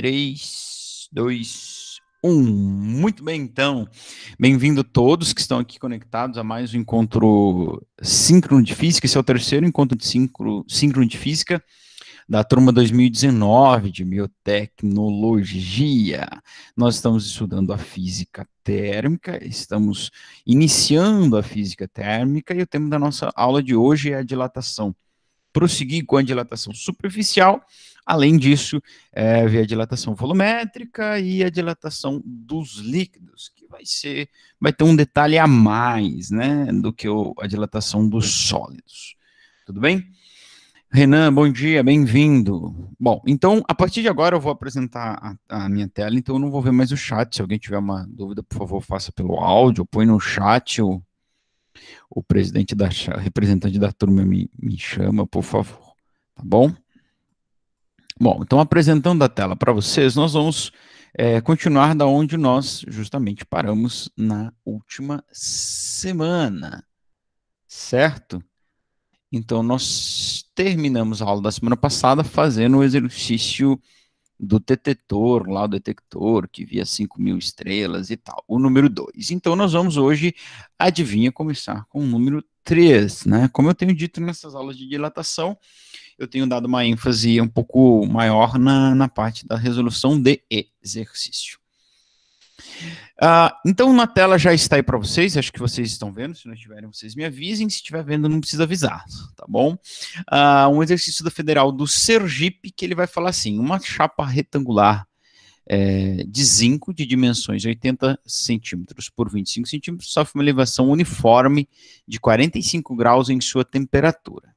3, 2, 1. Muito bem, então. Bem-vindo todos que estão aqui conectados a mais um encontro síncrono de física. Esse é o terceiro encontro de síncrono de física da turma 2019 de biotecnologia. Nós estamos estudando a física térmica, estamos iniciando a física térmica e o tema da nossa aula de hoje é a dilatação. Prosseguir com a dilatação superficial. Além disso, ver a dilatação volumétrica e a dilatação dos líquidos, que vai ter um detalhe a mais, né, do que a dilatação dos sólidos. Tudo bem? Renan, bom dia, bem-vindo. Bom, então, a partir de agora eu vou apresentar a minha tela, então eu não vou ver mais o chat. Se alguém tiver uma dúvida, por favor, faça pelo áudio, põe no chat, o representante da turma me chama, por favor, tá bom? Bom, então apresentando a tela para vocês, nós vamos continuar da onde nós justamente paramos na última semana, certo? Então nós terminamos a aula da semana passada fazendo o exercício do detetor, lá o detector que via 5.000 estrelas e tal, o número 2. Então nós vamos hoje, adivinha, começar com o número 3, né? Como eu tenho dito nessas aulas de dilatação, eu tenho dado uma ênfase um pouco maior na parte da resolução de exercício. Então, na tela já está aí para vocês, acho que vocês estão vendo, se não estiverem, vocês me avisem, se estiver vendo, não precisa avisar, tá bom? Um exercício da Federal do Sergipe, que ele vai falar assim, uma chapa retangular de zinco de dimensões 80 centímetros por 25 centímetros sofre uma elevação uniforme de 45 graus em sua temperatura.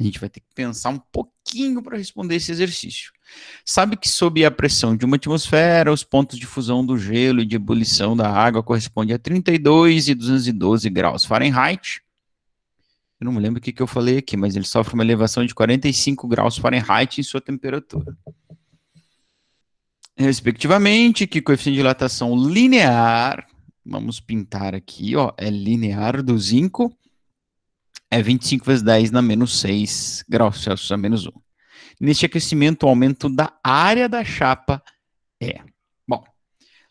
A gente vai ter que pensar um pouquinho para responder esse exercício. Sabe que sob a pressão de uma atmosfera, os pontos de fusão do gelo e de ebulição da água correspondem a 32 e 212 graus Fahrenheit. Eu não me lembro o que eu falei aqui, mas ele sofre uma elevação de 45 graus Fahrenheit em sua temperatura. Respectivamente, que coeficiente de dilatação linear, vamos pintar aqui, ó, é linear do zinco, é 25 vezes 10 na menos 6 graus Celsius a menos 1. Neste aquecimento, o aumento da área da chapa é... Bom,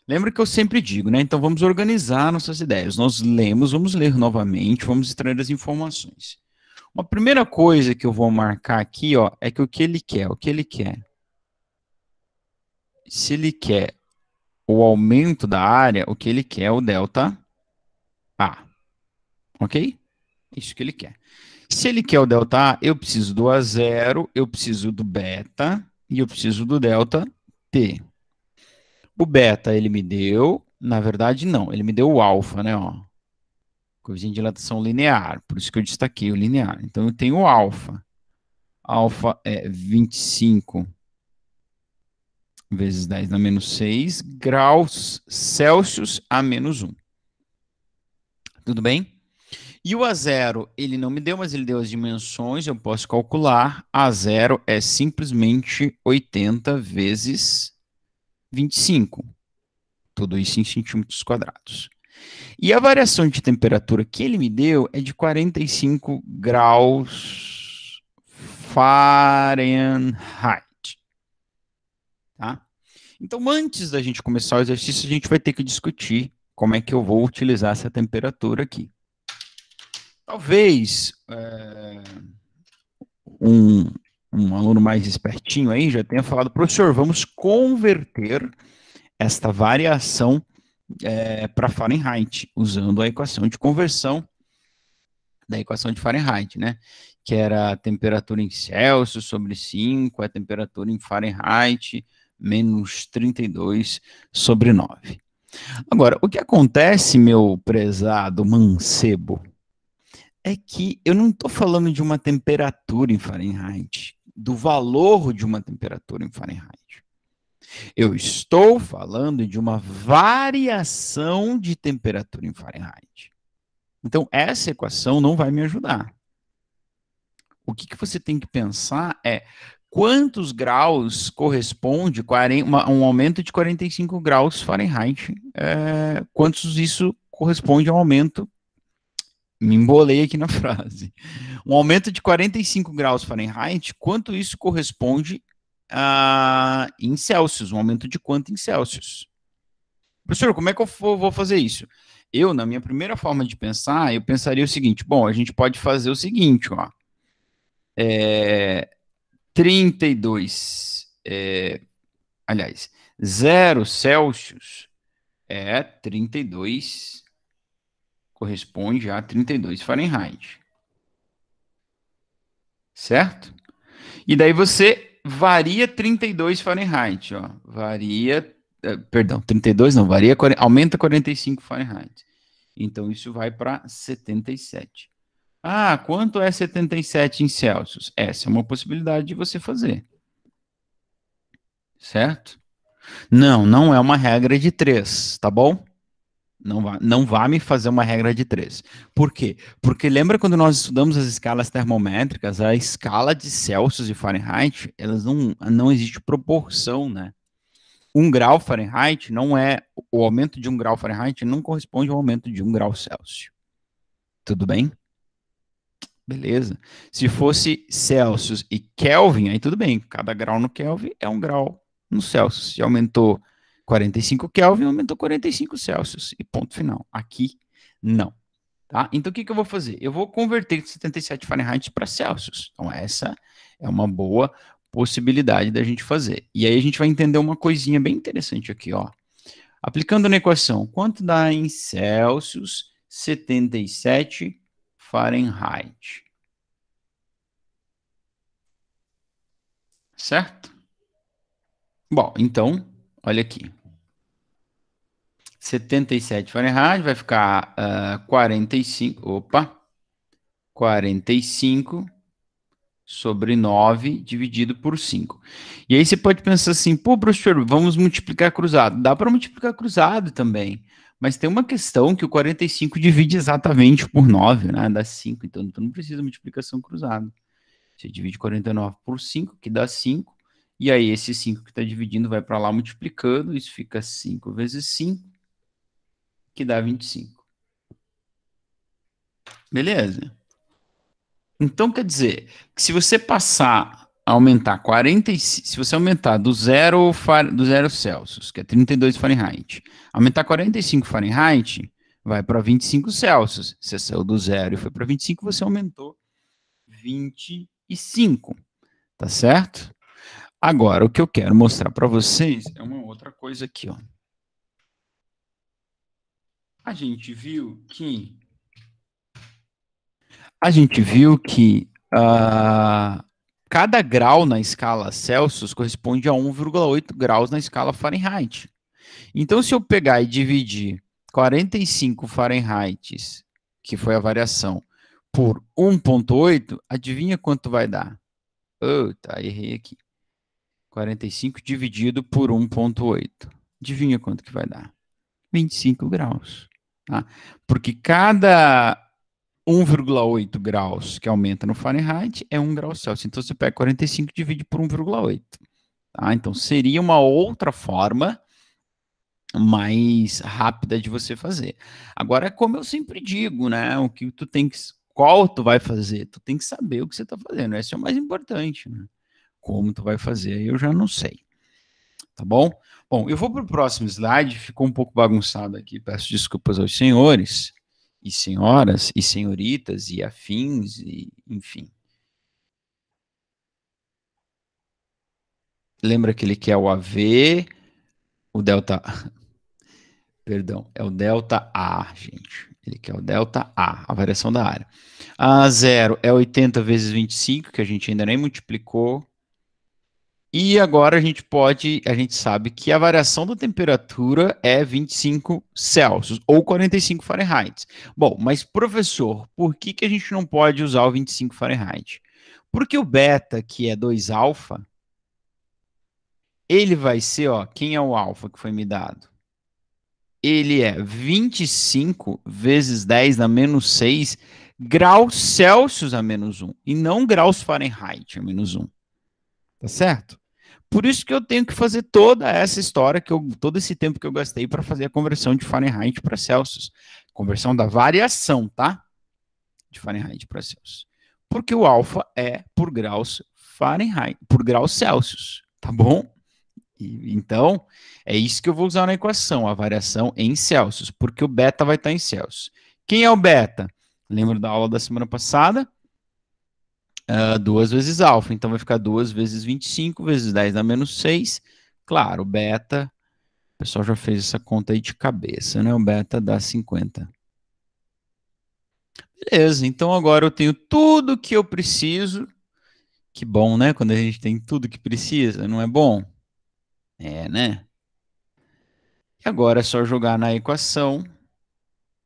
lembra que eu sempre digo, né? Então, vamos organizar nossas ideias. Nós vamos ler novamente, vamos extrair as informações. Uma primeira coisa que eu vou marcar aqui, ó, é que o que ele quer? Se ele quer o aumento da área, o que ele quer é o delta A. Ok? Isso que ele quer. Se ele quer o delta A, eu preciso do A0, eu preciso do beta e eu preciso do delta T. O beta ele me deu, na verdade não, ele me deu o alfa, né, ó. Coeficiente de dilatação linear, por isso que eu destaquei o linear. Então eu tenho o alfa. Alfa é 25 vezes 10 na menos 6 graus Celsius a menos 1. Tudo bem? E o A0, ele não me deu, mas ele deu as dimensões, eu posso calcular. A0 é simplesmente 80 vezes 25. Tudo isso em centímetros quadrados. E a variação de temperatura que ele me deu é de 45 graus Fahrenheit. Tá? Então, antes da gente começar o exercício, a gente vai ter que discutir como é que eu vou utilizar essa temperatura aqui. Talvez um aluno mais espertinho aí já tenha falado, professor, vamos converter esta variação para Fahrenheit, usando a equação de conversão da equação de Fahrenheit, né? Que era a temperatura em Celsius sobre 5, a temperatura em Fahrenheit, menos 32 sobre 9. Agora, o que acontece, meu prezado mancebo, é que eu não estou falando de uma temperatura em Fahrenheit, do valor de uma temperatura em Fahrenheit. Eu estou falando de uma variação de temperatura em Fahrenheit. Então, essa equação não vai me ajudar. O que você tem que pensar é quantos graus corresponde a um aumento de 45 graus Fahrenheit, quantos isso corresponde a um aumento. Me embolei aqui na frase. Um aumento de 45 graus Fahrenheit, quanto isso corresponde em Celsius, um aumento de quanto em Celsius? Professor, como é que eu vou fazer isso? Eu, na minha primeira forma de pensar, eu pensaria o seguinte, bom, a gente pode fazer o seguinte, ó, 32, aliás, 0 Celsius é 32, corresponde a 32 Fahrenheit, certo? E daí você varia 32 Fahrenheit, ó, varia, perdão, 32 não, varia, aumenta 45 Fahrenheit. Então isso vai para 77. Ah, quanto é 77 em Celsius? Essa é uma possibilidade de você fazer. Certo? Não, não é uma regra de 3, tá bom? Não vá me fazer uma regra de 3. Por quê? Porque lembra quando nós estudamos as escalas termométricas, a escala de Celsius e Fahrenheit, elas não existe proporção, né? 1 grau Fahrenheit não é, o aumento de 1 grau Fahrenheit não corresponde ao aumento de 1 grau Celsius. Tudo bem? Beleza. Se fosse Celsius e Kelvin, aí tudo bem. Cada grau no Kelvin é 1 grau no Celsius. Se aumentou 45 Kelvin, aumentou 45 Celsius. E ponto final. Aqui, não. Tá? Então, o que eu vou fazer? Eu vou converter 77 Fahrenheit para Celsius. Então, essa é uma boa possibilidade da gente fazer. E aí a gente vai entender uma coisinha bem interessante aqui, ó. Aplicando na equação, quanto dá em Celsius 77 Fahrenheit? Certo? Bom, então, olha aqui. 77 Fahrenheit vai ficar 45. Opa! 45 sobre 9 dividido por 5. E aí você pode pensar assim, pô, professor, vamos multiplicar cruzado. Dá para multiplicar cruzado também. Mas tem uma questão que o 45 divide exatamente por 9, né? Dá 5. Então, tu não precisa de multiplicação cruzada. Você divide 49 por 5, que dá 5. E aí, esse 5 que está dividindo vai para lá multiplicando. Isso fica 5 vezes 5, que dá 25. Beleza? Então, quer dizer, que se você passar a aumentar 45, se você aumentar do zero Celsius, que é 32 Fahrenheit, aumentar 45 Fahrenheit, vai para 25 Celsius. Você saiu do zero e foi para 25, você aumentou 25. Tá certo? Agora, o que eu quero mostrar para vocês é uma outra coisa aqui, ó. A gente viu que cada grau na escala Celsius corresponde a 1,8 graus na escala Fahrenheit. Então, se eu pegar e dividir 45 Fahrenheit, que foi a variação, por 1,8, adivinha quanto vai dar? Tá, errei aqui. 45 dividido por 1,8. Adivinha quanto que vai dar? 25 graus. Tá? Porque cada 1,8 graus que aumenta no Fahrenheit é 1 grau Celsius. Então, você pega 45 e divide por 1,8. Tá? Então, seria uma outra forma mais rápida de você fazer. Agora, como eu sempre digo, né? O que tu tem que... Qual tu vai fazer? Tu tem que saber o que você está fazendo. Esse é o mais importante, né? Como tu vai fazer, eu já não sei. Tá bom? Bom, eu vou para o próximo slide. Ficou um pouco bagunçado aqui. Peço desculpas aos senhores e senhoras, e senhoritas, e afins, e enfim. Lembra que ele quer o AV, o delta... Perdão, é o delta A, gente. Ele quer o delta A, a variação da área. A 0 é 80 vezes 25, que a gente ainda nem multiplicou. E agora a gente sabe que a variação da temperatura é 25 Celsius, ou 45 Fahrenheit. Bom, mas professor, por que a gente não pode usar o 25 Fahrenheit? Porque o beta, que é 2 alfa, ele vai ser, ó, quem é o alfa que foi me dado? Ele é 25 vezes 10 na menos 6 graus Celsius a menos 1, e não graus Fahrenheit a menos 1. Tá certo? Por isso que eu tenho que fazer toda essa história, todo esse tempo que eu gastei para fazer a conversão de Fahrenheit para Celsius. Conversão da variação, tá? De Fahrenheit para Celsius. Porque o alfa é por graus Fahrenheit, por graus Celsius. tá bom? Então, é isso que eu vou usar na equação, a variação em Celsius, porque o beta vai estar em Celsius. Quem é o beta? Lembra da aula da semana passada? 2 vezes alfa, então vai ficar 2 vezes 25 vezes 10 dá menos 6. Claro, o beta, o pessoal já fez essa conta aí de cabeça, né? O beta dá 50. Beleza, então agora eu tenho tudo que eu preciso. Que bom, né? Quando a gente tem tudo que precisa, não é bom? É, né? E agora é só jogar na equação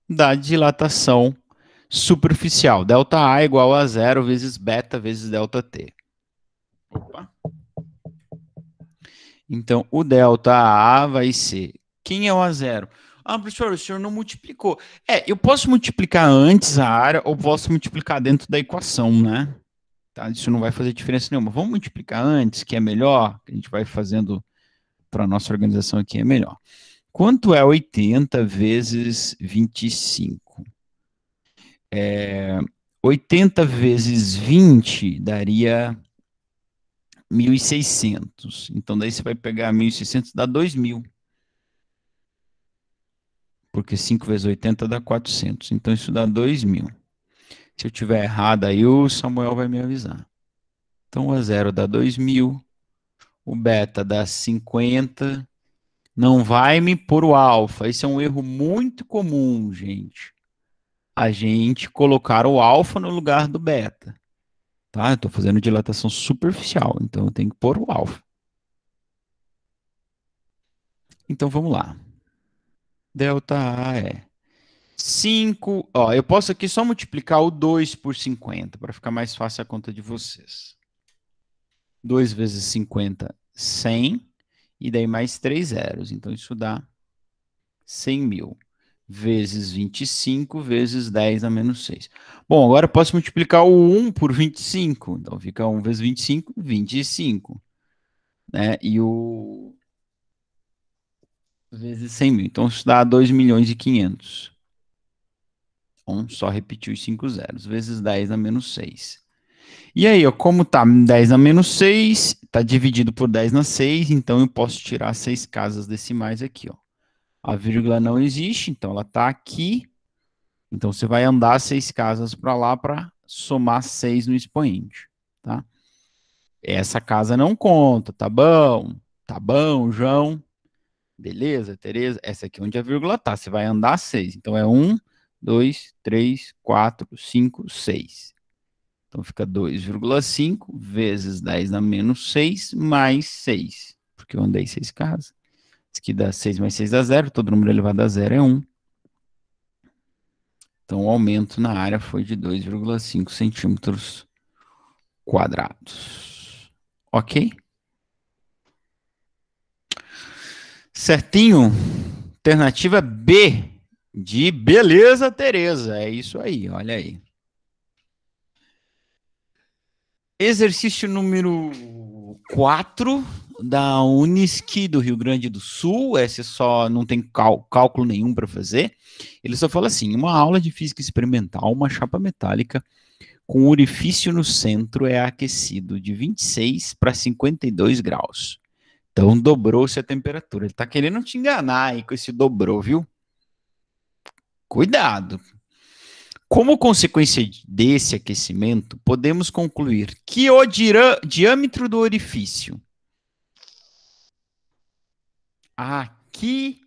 da dilatação superficial. Delta A igual a 0 vezes beta vezes delta T. Opa. Então, o delta A vai ser... Quem é o A0? Ah, professor, o senhor não multiplicou. Eu posso multiplicar antes a área ou posso multiplicar dentro da equação, né? Tá? Isso não vai fazer diferença nenhuma. Vamos multiplicar antes, que é melhor. Que a gente vai fazendo para a nossa organização aqui, é melhor. Quanto é 80 vezes 25? 80 vezes 20 daria 1.600. Então, daí você vai pegar 1.600, dá 2.000. Porque 5 vezes 80 dá 400. Então, isso dá 2.000. Se eu tiver errado, aí o Samuel vai me avisar. Então, o A0 dá 2.000. O beta dá 50. Não vai me pôr o alfa. Esse é um erro muito comum, gente. A gente colocar o alfa no lugar do beta. Tá? Eu estou fazendo dilatação superficial, então eu tenho que pôr o alfa. Então vamos lá. Delta A é 5. Ó, eu posso aqui só multiplicar o 2 por 50, para ficar mais fácil a conta de vocês. 2 vezes 50, 100. E daí mais 3 zeros. Então isso dá 100.000. Vezes 25 vezes 10 a menos 6. Bom, agora eu posso multiplicar o 1 por 25. Então fica 1 vezes 25, 25. Né? E o vezes 100.000. Então isso dá 2.500.000. Então só repetir os 5 zeros. Vezes 10 a menos 6. E aí, ó, como tá 10 a menos 6, tá dividido por 10 na 6, então eu posso tirar 6 casas decimais aqui, ó. A vírgula não existe, então ela tá aqui. Então você vai andar 6 casas para lá para somar 6 no expoente, tá? Essa casa não conta, tá bom? Tá bom, João? Beleza, Tereza? Essa aqui é onde a vírgula tá. Você vai andar 6. Então é 1, 2, 3, 4, 5, 6. Então fica 2,5 vezes 10 a menos 6 mais 6. Porque eu andei 6 casas. Isso aqui dá 6 mais 6 dá 0. Todo número elevado a 0 é 1. Então o aumento na área foi de 2,5 centímetros quadrados. Ok? Certinho? Alternativa B de beleza, Tereza. É isso aí, olha aí. Exercício número 4 da Unisc do Rio Grande do Sul. Esse só não tem cálculo nenhum para fazer. Ele só fala assim: uma aula de física experimental, uma chapa metálica com um orifício no centro é aquecido de 26 para 52 graus. Então dobrou-se a temperatura. Ele está querendo te enganar aí com esse dobrou, viu? Cuidado. Como consequência desse aquecimento, podemos concluir que o diâmetro do orifício aqui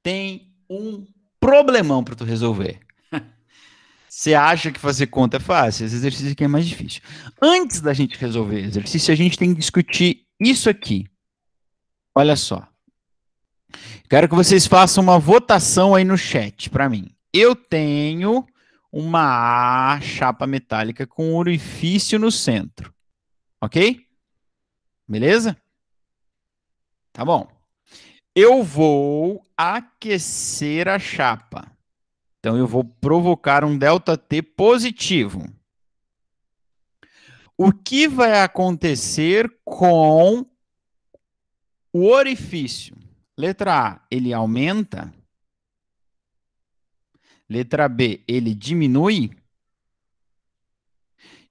tem um problemão para tu resolver. Você acha que fazer conta é fácil? Esse exercício aqui é mais difícil. Antes da gente resolver o exercício, a gente tem que discutir isso aqui. Olha só. Quero que vocês façam uma votação aí no chat para mim. Eu tenho uma chapa metálica com um orifício no centro. Ok? Beleza? Tá bom. Eu vou aquecer a chapa. Então, eu vou provocar um ΔT positivo. O que vai acontecer com o orifício? Letra A, ele aumenta. Letra B, ele diminui.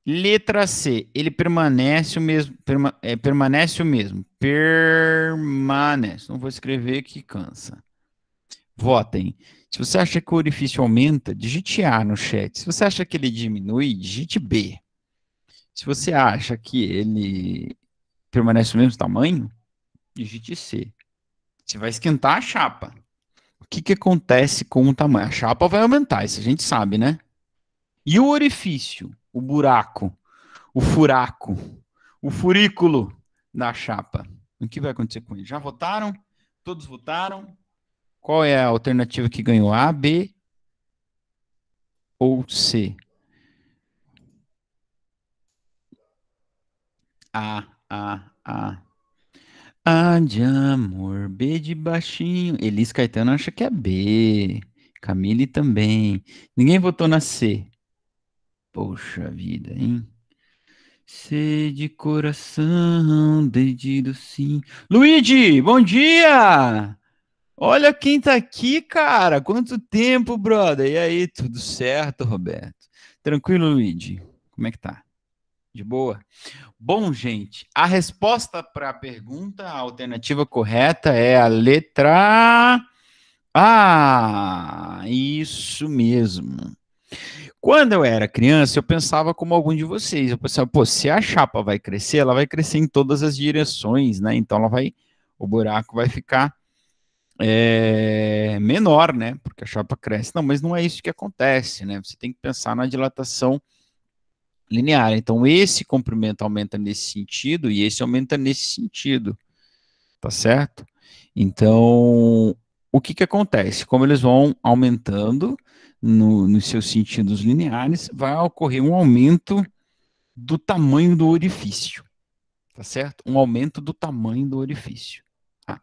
Letra C, ele permanece o mesmo, permanece o mesmo, permanece. Não vou escrever que cansa. Votem. Se você acha que o orifício aumenta, digite A no chat. Se você acha que ele diminui, digite B. Se você acha que ele permanece o mesmo tamanho, digite C. Você vai esquentar a chapa. O que que acontece com o tamanho? A chapa vai aumentar, isso a gente sabe, né? E o orifício, o buraco, o furaco, o furículo da chapa. O que vai acontecer com ele? Já votaram? Todos votaram? Qual é a alternativa que ganhou? A, B ou C? A, A, A. A de amor, B de baixinho. Elis Caetano acha que é B. Camille também. Ninguém votou na C. Poxa vida, hein? C de coração, dedido sim. Luigi, bom dia! Olha quem tá aqui, cara. Quanto tempo, brother? E aí, tudo certo, Roberto? Tranquilo, Luigi? Como é que tá? De boa? Bom, gente, a resposta para a pergunta, a alternativa correta é a letra A. Isso mesmo. Quando eu era criança, eu pensava como algum de vocês. Eu pensava, pô, se a chapa vai crescer, ela vai crescer em todas as direções, né? Então o buraco vai ficar menor, né? Porque a chapa cresce. Não, mas não é isso que acontece, né? Você tem que pensar na dilatação linear. Então, esse comprimento aumenta nesse sentido e esse aumenta nesse sentido, tá certo? Então, o que que acontece? Como eles vão aumentando nos seus sentidos lineares, vai ocorrer um aumento do tamanho do orifício, tá certo? Um aumento do tamanho do orifício. Tá?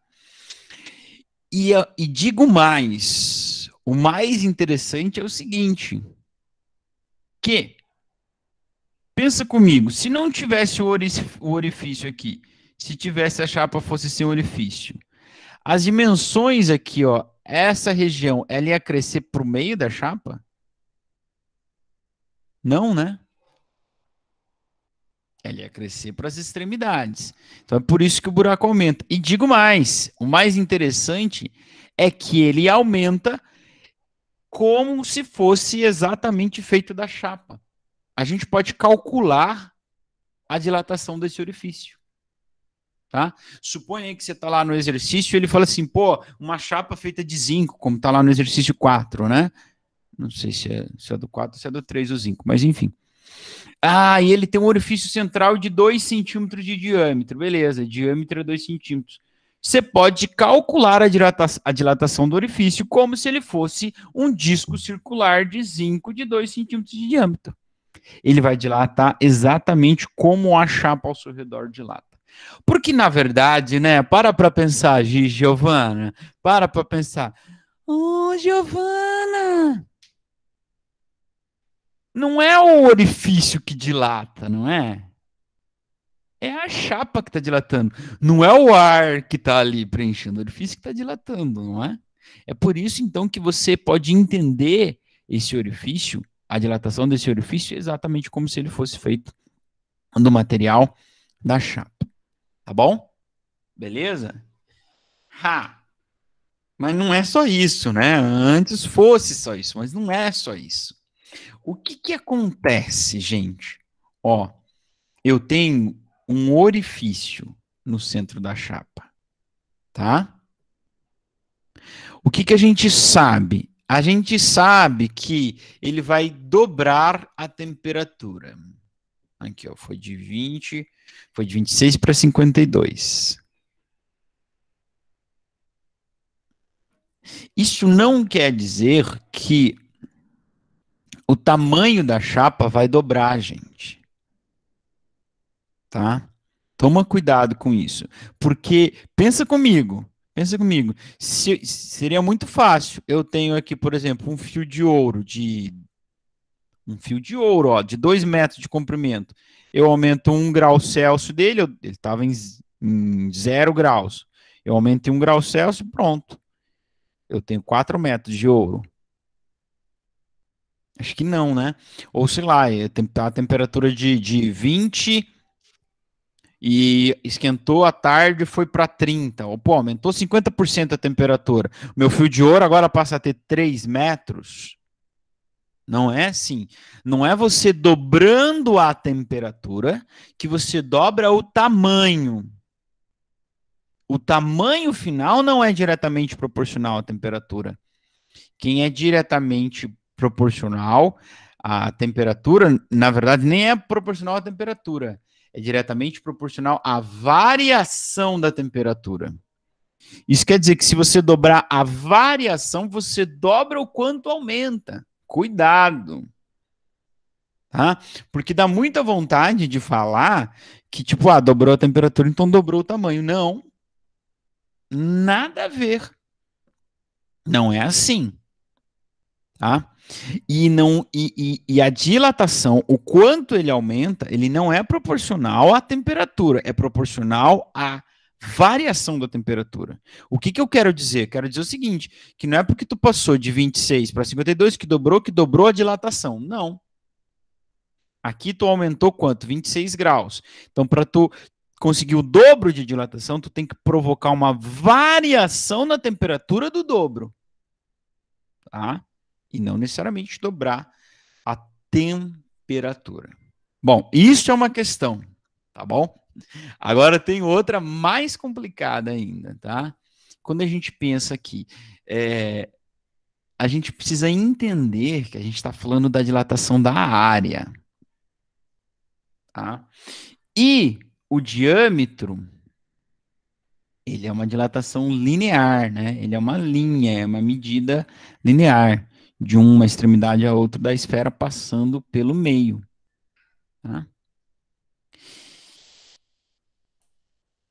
E digo mais, o mais interessante é o seguinte, que pensa comigo, se não tivesse o orifício aqui, se tivesse a chapa fosse sem orifício, as dimensões aqui, ó, essa região, ela ia crescer para o meio da chapa? Não, né? Ela ia crescer para as extremidades. Então é por isso que o buraco aumenta. E digo mais, o mais interessante é que ele aumenta como se fosse exatamente feito da chapa. A gente pode calcular a dilatação desse orifício. Tá? Suponha que você está lá no exercício e ele fala assim, pô, uma chapa feita de zinco, como está lá no exercício 4, né? Não sei se é do 4 ou se é do 3 o zinco, mas enfim. Ah, e ele tem um orifício central de 2 centímetros de diâmetro. Beleza, diâmetro é 2 centímetros. Você pode calcular a dilatação do orifício como se ele fosse um disco circular de zinco de 2 centímetros de diâmetro. Ele vai dilatar exatamente como a chapa ao seu redor dilata. Porque, na verdade, né, para pensar, Giovana, para pensar. Ô, Giovana, não é o orifício que dilata, não é? É a chapa que está dilatando. Não é o ar que está ali preenchendo, o orifício que está dilatando, não é? É por isso, então, que você pode entender esse orifício, a dilatação desse orifício, exatamente como se ele fosse feito do material da chapa. Tá bom? Beleza? Ha! Mas não é só isso, né? Antes fosse só isso, mas não é só isso. O que que acontece, gente? Ó, eu tenho um orifício no centro da chapa, tá? O que que a gente sabe? A gente sabe que ele vai dobrar a temperatura. Aqui, ó, foi de 26 para 52. Isso não quer dizer que o tamanho da chapa vai dobrar, gente. Tá? Toma cuidado com isso. Porque, pensa comigo, seria muito fácil. Eu tenho aqui, por exemplo, um fio de ouro, ó, de 2 metros de comprimento. Eu aumento 1 grau Celsius dele, ele estava em 0 graus. Eu aumentei 1 grau Celsius, pronto. Eu tenho 4 metros de ouro. Acho que não, né? Ou sei lá, tá a temperatura de 20 e esquentou à tarde e foi para 30. Ou, pô, aumentou 50% a temperatura. Meu fio de ouro agora passa a ter 3 metros. Não é assim. Não é você dobrando a temperatura que você dobra o tamanho. O tamanho final não é diretamente proporcional à temperatura. Quem é diretamente proporcional à temperatura, na verdade, nem é proporcional à temperatura. É diretamente proporcional à variação da temperatura. Isso quer dizer que se você dobrar a variação, você dobra o quanto aumenta. Cuidado. Tá? Porque dá muita vontade de falar que, tipo, dobrou a temperatura, então dobrou o tamanho. Não. Nada a ver. Não é assim. Tá? E a dilatação, o quanto ele aumenta, ele não é proporcional à temperatura, é proporcional à variação da temperatura. O que eu quero dizer? Quero dizer o seguinte, que não é porque tu passou de 26 para 52 que dobrou a dilatação. Não. Aqui tu aumentou quanto? 26 graus. Então, para tu conseguir o dobro de dilatação, tu tem que provocar uma variação na temperatura do dobro. Tá? E não necessariamente dobrar a temperatura. Bom, isso é uma questão, tá bom? Agora tem outra mais complicada ainda, tá? Quando a gente pensa aqui, a gente precisa entender que a gente está falando da dilatação da área, tá? E o diâmetro, ele é uma dilatação linear, né? Ele é uma linha, é uma medida linear de uma extremidade a outra da esfera passando pelo meio. Tá?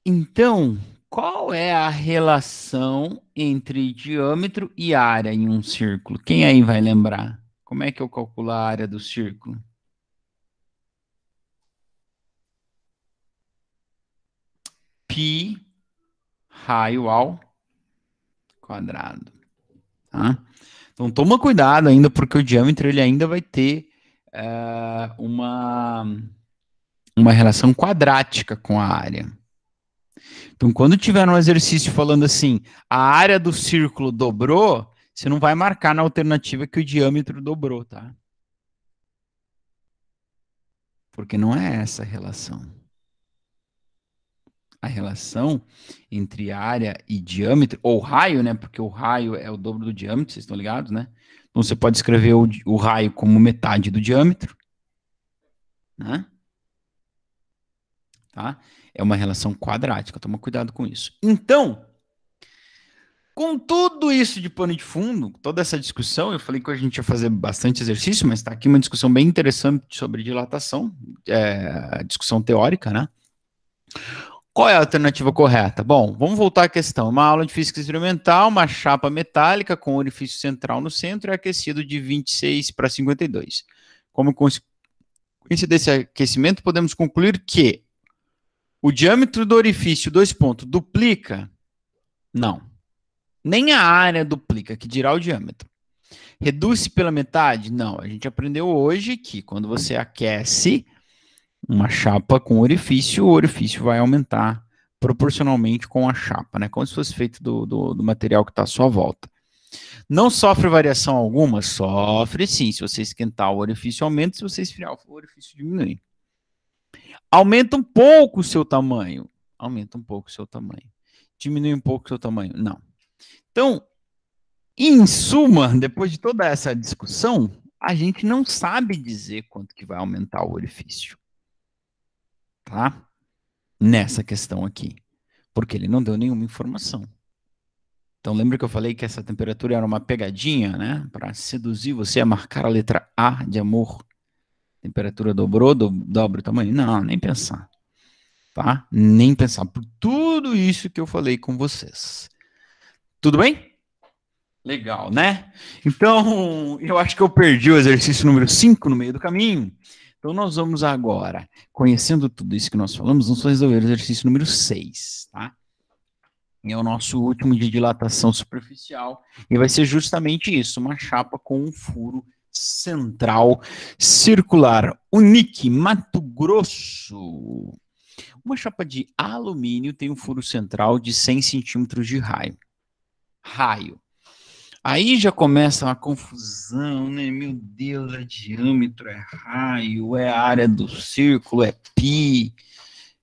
Então, qual é a relação entre diâmetro e área em um círculo? Quem aí vai lembrar? Como é que eu calculo a área do círculo? Π raio ao quadrado. Tá? Então, toma cuidado ainda, porque o diâmetro ele ainda vai ter uma relação quadrática com a área. Então, quando tiver um exercício falando assim, a área do círculo dobrou, você não vai marcar na alternativa que o diâmetro dobrou, tá? Porque não é essa a relação. A relação entre área e diâmetro, ou raio, né? Porque o raio é o dobro do diâmetro, vocês estão ligados, né? Então você pode escrever o raio como metade do diâmetro, né? Tá? É uma relação quadrática, toma cuidado com isso. Então, com tudo isso de pano de fundo, toda essa discussão, eu falei que a gente ia fazer bastante exercício, mas está aqui uma discussão bem interessante sobre dilatação, discussão teórica, né? Qual é a alternativa correta? Bom, vamos voltar à questão. Uma aula de física experimental, uma chapa metálica com orifício central no centro e aquecido de 26 para 52. Como consequência desse aquecimento, podemos concluir que o diâmetro do orifício, duplica? Não. Nem a área duplica, que dirá o diâmetro. Reduz-se pela metade? Não. A gente aprendeu hoje que quando você aquece uma chapa com orifício, o orifício vai aumentar proporcionalmente com a chapa, né? Como se fosse feito do material que está à sua volta. Não sofre variação alguma? Sofre sim. Se você esquentar, o orifício aumenta, se você esfriar, o orifício diminui. Aumenta um pouco o seu tamanho. Aumenta um pouco o seu tamanho. Diminui um pouco o seu tamanho. Não. Então, em suma, depois de toda essa discussão, a gente não sabe dizer quanto que vai aumentar o orifício. Tá? Nessa questão aqui. Porque ele não deu nenhuma informação. Então, lembra que eu falei que essa temperatura era uma pegadinha, né? Para seduzir você a marcar a letra A de amor. Temperatura dobrou, dobra o tamanho? Não, nem pensar. Tá? Nem pensar. Por tudo isso que eu falei com vocês. Tudo bem? Legal, né? Então, eu acho que eu perdi o exercício número 5 no meio do caminho. Então, nós vamos agora, conhecendo tudo isso que nós falamos, vamos resolver o exercício número 6, tá? É o nosso último de dilatação superficial. E vai ser justamente isso, uma chapa com um furo central circular. Unique, Mato Grosso. Uma chapa de alumínio tem um furo central de 100 centímetros de raio. Aí já começa uma confusão, né? Meu Deus, é diâmetro, é raio, é a área do círculo, é π,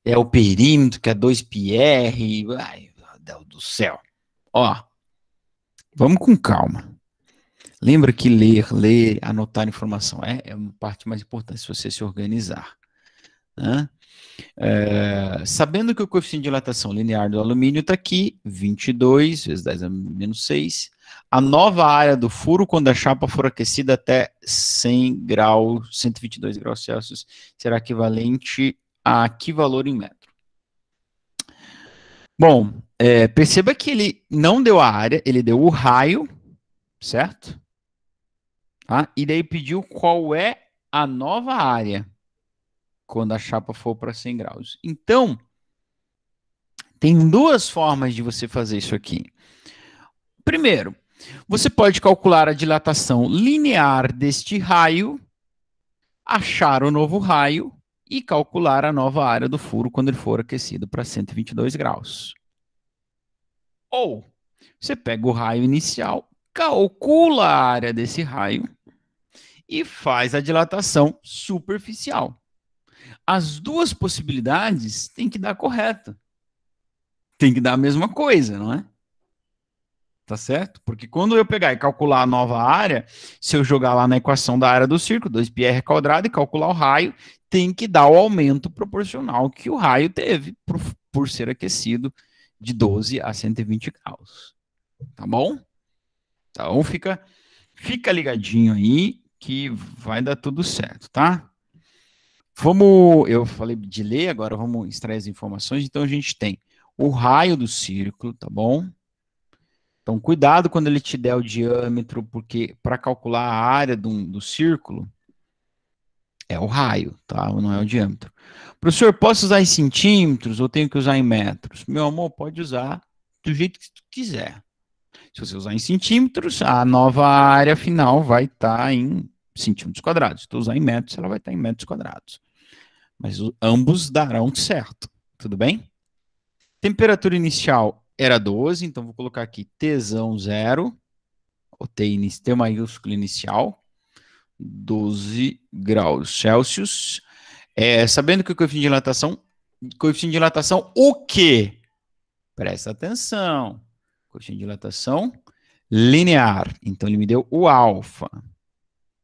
é o perímetro, que é 2πr. Ai, meu Deus do céu. Ó, vamos com calma. Lembra que ler, anotar informação é uma parte mais importante se você se organizar. Né? Sabendo que o coeficiente de dilatação linear do alumínio está aqui, 22 vezes 10 a menos 6. A nova área do furo, quando a chapa for aquecida até 100 graus, 122 graus Celsius, será equivalente a que valor em metro? Bom, perceba que ele não deu a área, ele deu o raio, certo? Tá? E daí pediu qual é a nova área quando a chapa for para 100 graus. Então, tem duas formas de você fazer isso aqui. Primeiro, você pode calcular a dilatação linear deste raio, achar o novo raio e calcular a nova área do furo quando ele for aquecido para 122 graus. Ou, você pega o raio inicial, calcula a área desse raio e faz a dilatação superficial. As duas possibilidades têm que dar correto. Tem que dar a mesma coisa, não é? Tá certo? Porque quando eu pegar e calcular a nova área, se eu jogar lá na equação da área do círculo, 2πr quadrado, e calcular o raio, tem que dar o aumento proporcional que o raio teve por ser aquecido de 12 a 120 graus. Tá bom? Então fica ligadinho aí que vai dar tudo certo, tá? Eu falei de ler, agora vamos extrair as informações. Então a gente tem o raio do círculo, tá bom? Então cuidado quando ele te der o diâmetro, porque para calcular a área do círculo é o raio, tá? Não é o diâmetro. Professor, posso usar em centímetros ou tenho que usar em metros? Meu amor, pode usar do jeito que tu quiser. Se você usar em centímetros, a nova área final vai estar em centímetros quadrados. Se tu usar em metros, ela vai estar em metros quadrados. Mas ambos darão certo, tudo bem? Temperatura inicial era 12, então vou colocar aqui Tsão 0, o T maiúsculo inicial, 12 graus Celsius. Sabendo que o coeficiente de dilatação, o quê? Presta atenção. Coeficiente de dilatação linear. Então, ele me deu o alfa.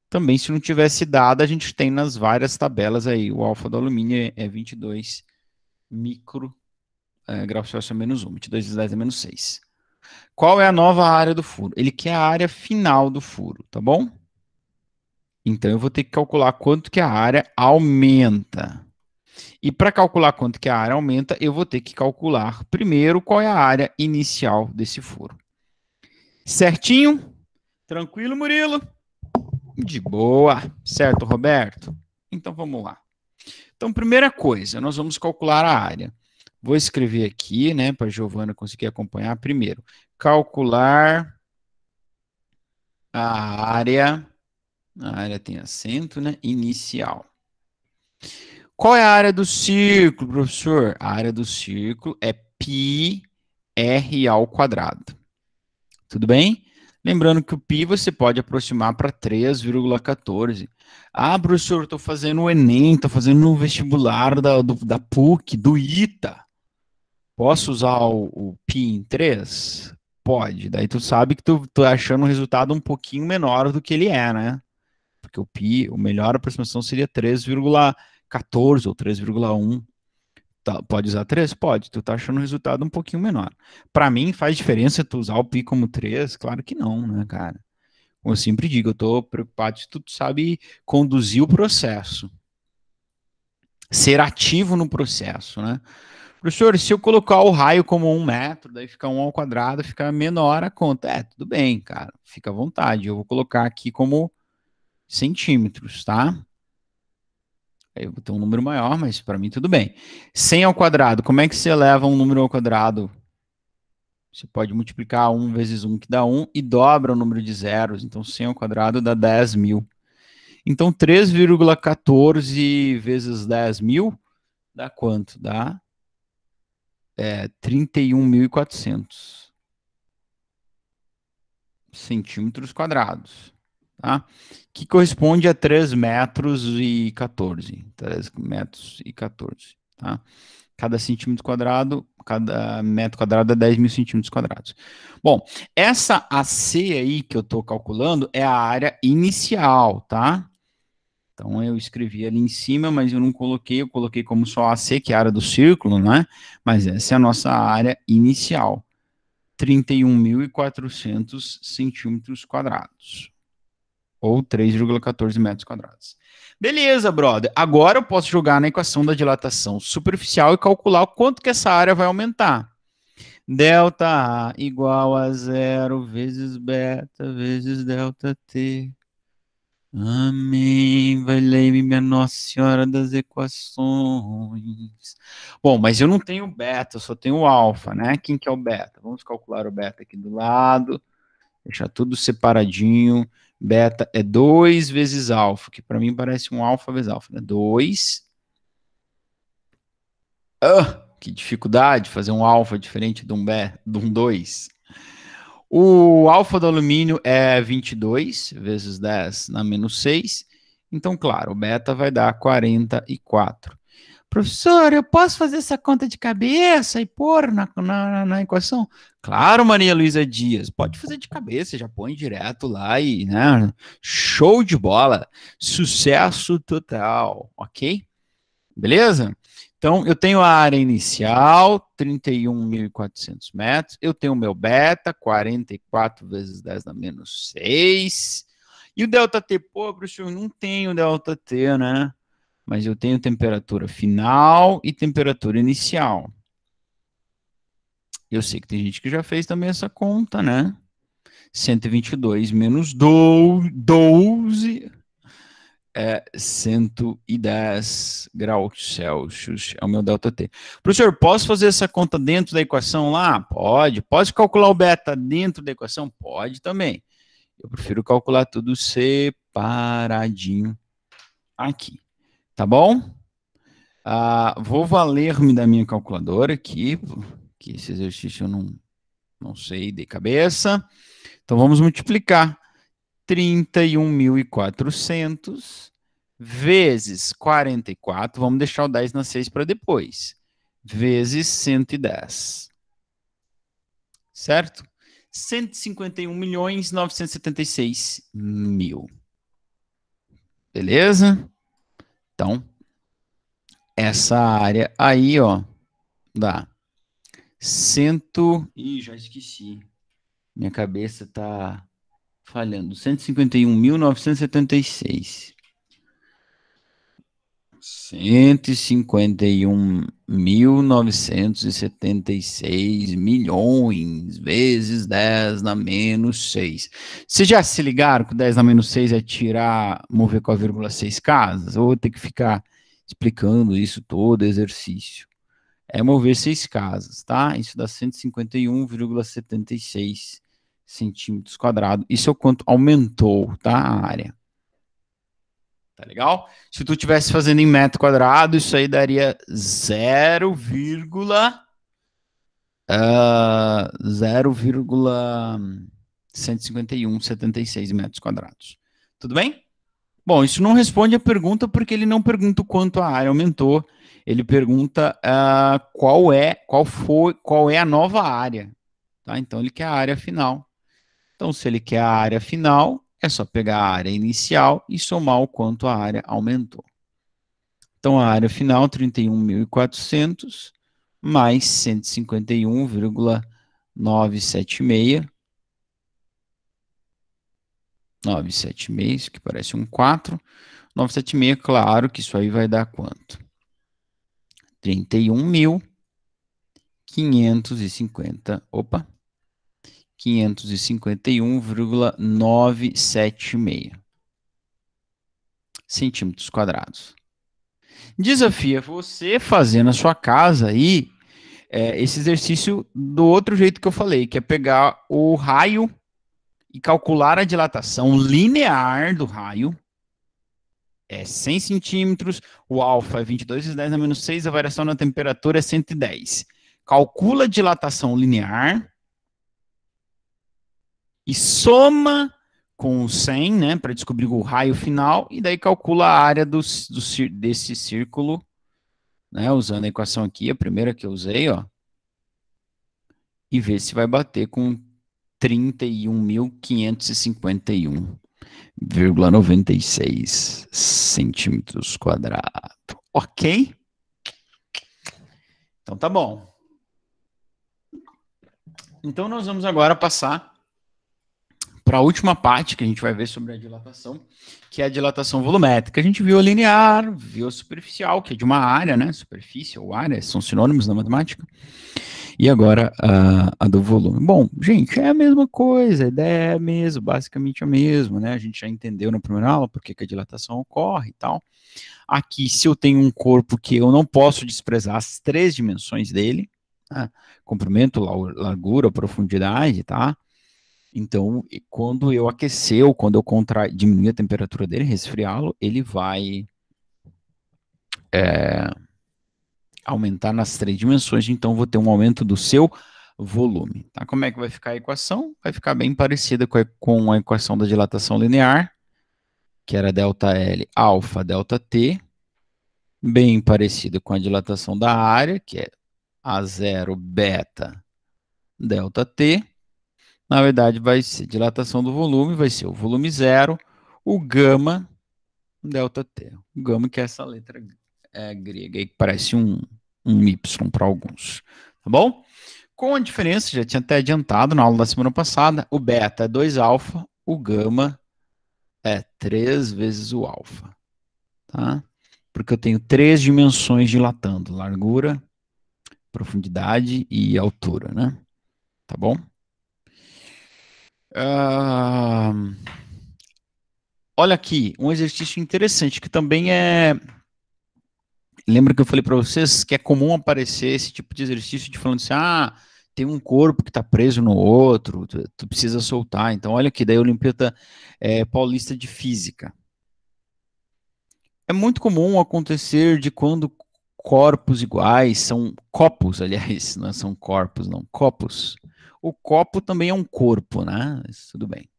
Também, se não tivesse dado, a gente tem nas várias tabelas aí. O alfa do alumínio é 22 graus Celsius a menos 1. 22 vezes 10 a menos 6. Qual é a nova área do furo? Ele quer a área final do furo, tá bom? Então, eu vou ter que calcular quanto que a área aumenta. E para calcular quanto que a área aumenta, eu vou ter que calcular primeiro qual é a área inicial desse furo. Certinho? Tranquilo, Murilo? De boa. Certo, Roberto? Então, vamos lá. Então, primeira coisa, nós vamos calcular a área. Vou escrever aqui, né, para a Giovana conseguir acompanhar. Primeiro, calcular a área tem acento, né, inicial. Qual é a área do círculo, professor? A área do círculo é πr ao quadrado. Tudo bem? Lembrando que o π você pode aproximar para 3,14. Ah, professor, estou fazendo o Enem, estou fazendo o vestibular da PUC, do ITA. Posso usar o π em 3? Pode. Daí tu sabe que tu tá achando um resultado um pouquinho menor do que ele é, né? Porque o π, a melhor aproximação seria 3,14 ou 3,1. Tá, pode usar 3? Pode. Tu tá achando o resultado um pouquinho menor. Para mim, faz diferença tu usar o π como 3? Claro que não, né, cara? Como eu sempre digo, eu tô preocupado se tu sabe conduzir o processo. Ser ativo no processo, né? Professor, se eu colocar o raio como 1 metro, daí fica 1 ao quadrado, fica menor a conta. Tudo bem, cara. Fica à vontade. Eu vou colocar aqui como centímetros, tá? Aí eu vou ter um número maior, mas para mim tudo bem. 100 ao quadrado, como é que você eleva um número ao quadrado? Você pode multiplicar 1 vezes 1, que dá 1, e dobra o número de zeros. Então, 100 ao quadrado dá 10.000. Então, 3,14 vezes 10.000 dá quanto? Dá 31.400 centímetros quadrados, tá? Que corresponde a 3 metros e 14. 3 metros e 14, tá? Cada centímetro quadrado, cada metro quadrado é 10.000 centímetros quadrados. Bom, essa AC aí que eu estou calculando é a área inicial, tá? Então eu escrevi ali em cima, mas eu não coloquei, eu coloquei como só AC, que é a área do círculo, né? Mas essa é a nossa área inicial. 31.400 centímetros quadrados. Ou 3,14 metros quadrados. Beleza, brother. Agora eu posso jogar na equação da dilatação superficial e calcular o quanto que essa área vai aumentar. Delta A igual a 0 vezes beta vezes delta T. Amém. Valei-me, minha Nossa Senhora das Equações. Bom, mas eu não tenho beta, eu só tenho alfa, né? Quem que é o beta? Vamos calcular o beta aqui do lado. Deixar tudo separadinho. Beta é 2 vezes alfa, que para mim parece um alfa vezes alfa, né? 2. Que dificuldade fazer um alfa diferente de um 2. O alfa do alumínio é 22 vezes 10 na menos 6. Então, claro, o beta vai dar 44. Professor, eu posso fazer essa conta de cabeça e pôr na equação? Claro, Maria Luísa Dias, pode fazer de cabeça, já põe direto lá e, né? Show de bola, sucesso total, ok? Beleza? Então, eu tenho a área inicial, 31.400 metros, eu tenho o meu beta, 44 vezes 10 na menos 6, e o ΔT, pô, professor, não tenho ΔT, né? Mas eu tenho temperatura final e temperatura inicial. Eu sei que tem gente que já fez também essa conta, né? 122 menos 12 é 110 graus Celsius. É o meu ΔT. Professor, posso fazer essa conta dentro da equação lá? Pode. Posso calcular o beta dentro da equação? Pode também. Eu prefiro calcular tudo separadinho aqui. Tá bom? Vou valer-me da minha calculadora aqui, que esse exercício eu não sei de cabeça. Então, vamos multiplicar 31.400 vezes 44, vamos deixar o 10 na 6 para depois, vezes 110. Certo? 151.976.000. Beleza? Então, essa área aí, ó, dá já esqueci. Minha cabeça tá falhando. 151.976. 151.976 milhões vezes 10 na menos 6. Vocês já se ligaram que 10 na menos 6 é tirar, mover com a vírgula 6 casas? Ou vou ter que ficar explicando isso todo exercício? É mover 6 casas, tá? Isso dá 151,76 centímetros quadrados. Isso é o quanto aumentou, tá? A área. Tá legal? Se tu estivesse fazendo em metro quadrado, isso aí daria 0,151,76 metros quadrados. Tudo bem? Bom, isso não responde a pergunta porque ele não pergunta o quanto a área aumentou. Ele pergunta qual é a nova área. Tá? Então, ele quer a área final. Então, se ele quer a área final, é só pegar a área inicial e somar o quanto a área aumentou. Então, a área final, 31.400, mais 151,976. 976, isso que parece um 4. 976, claro que isso aí vai dar quanto? 31.550, opa, 551,976 centímetros quadrados. Desafia você fazer na sua casa aí esse exercício do outro jeito que eu falei, que é pegar o raio e calcular a dilatação linear do raio é 100 centímetros, o alfa é 22 vezes 10 a menos 6, a variação na temperatura é 110. Calcula a dilatação linear e soma com o 100, né, para descobrir o raio final, e daí calcula a área desse círculo, né, usando a equação aqui, a primeira que eu usei, ó, e vê se vai bater com 31.551,96 centímetros quadrados. Ok? Então tá bom. Então nós vamos agora passar para a última parte que a gente vai ver sobre a dilatação, que é a dilatação volumétrica. A gente viu a linear, viu a superficial, que é de uma área, né? Superfície ou área, são sinônimos na matemática. E agora a do volume. Bom, gente, é a mesma coisa, a ideia é a mesma, basicamente a mesma, né? A gente já entendeu na primeira aula porque que a dilatação ocorre e tal. Aqui, se eu tenho um corpo que eu não posso desprezar as 3 dimensões dele, né? Comprimento, largura, profundidade, tá? Então, quando eu aquecer ou quando eu diminuir a temperatura dele, resfriá-lo, ele vai aumentar nas 3 dimensões, então vou ter um aumento do seu volume. Tá? Como é que vai ficar a equação? Vai ficar bem parecida com a equação da dilatação linear, que era ΔL alfa ΔT, bem parecida com a dilatação da área, que é A0 beta ΔT. Na verdade, vai ser dilatação do volume, vai ser o volume zero, o gama ΔT. O gama que é essa letra grega aí, que parece um Y para alguns. Tá bom? Com a diferença, já tinha até adiantado na aula da semana passada, o beta é 2 alfa, o gama é 3 vezes o alfa. Tá? Porque eu tenho 3 dimensões dilatando, largura, profundidade e altura, né? Tá bom? Olha aqui, um exercício interessante que também é... Lembra que eu falei para vocês que é comum aparecer esse tipo de exercício de falando assim, tem um corpo que está preso no outro, tu precisa soltar. Então, olha aqui, daí a Olimpíada Paulista de Física. É muito comum acontecer de quando corpos iguais, são copos, aliás, não são corpos, não, copos. O copo também é um corpo, né? Mas tudo bem.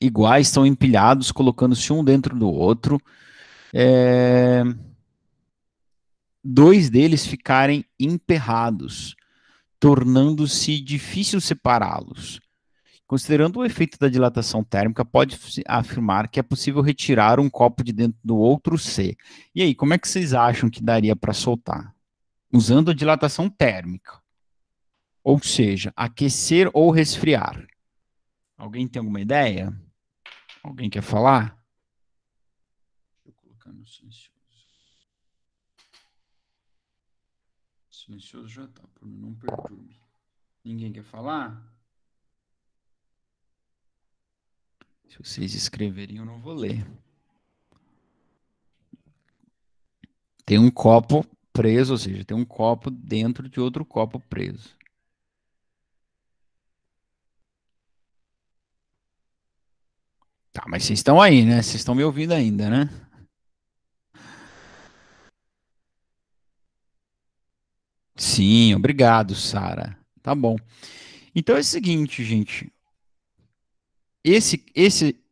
Iguais estão empilhados, colocando-se um dentro do outro. Dois deles ficarem emperrados, tornando-se difícil separá-los. Considerando o efeito da dilatação térmica, pode-se afirmar que é possível retirar um copo de dentro do outro C. E aí, como é que vocês acham que daria para soltar? Usando a dilatação térmica. Ou seja, aquecer ou resfriar. Alguém tem alguma ideia? Alguém quer falar? Deixa eu colocar no silencioso. Silencioso já tá, não perturbe. Ninguém quer falar? Se vocês escreverem, eu não vou ler. Tem um copo preso, ou seja, tem um copo dentro de outro copo preso. Tá, mas vocês estão aí, né? Vocês estão me ouvindo ainda, né? Sim, obrigado, Sara. Tá bom. Então é o seguinte, gente. Esse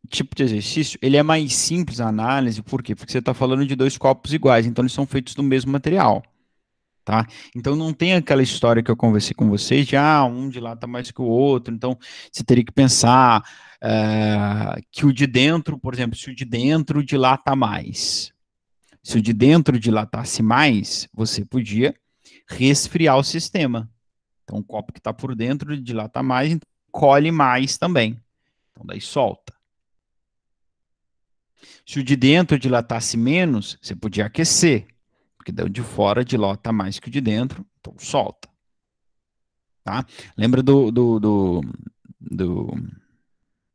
tipo de exercício, ele é mais simples a análise, por quê? Porque você está falando de 2 copos iguais, então eles são feitos do mesmo material, tá? Então não tem aquela história que eu conversei com vocês de, um dilata mais que o outro, então você teria que pensar que o de dentro, por exemplo, se o de dentro dilata mais, se o de dentro dilatasse mais, você podia resfriar o sistema. Então o copo que está por dentro dilata mais, então colhe mais também. Então daí solta. Se o de dentro dilatasse menos, você podia aquecer, porque daí o de fora dilata mais que o de dentro, então solta. Tá? Lembra do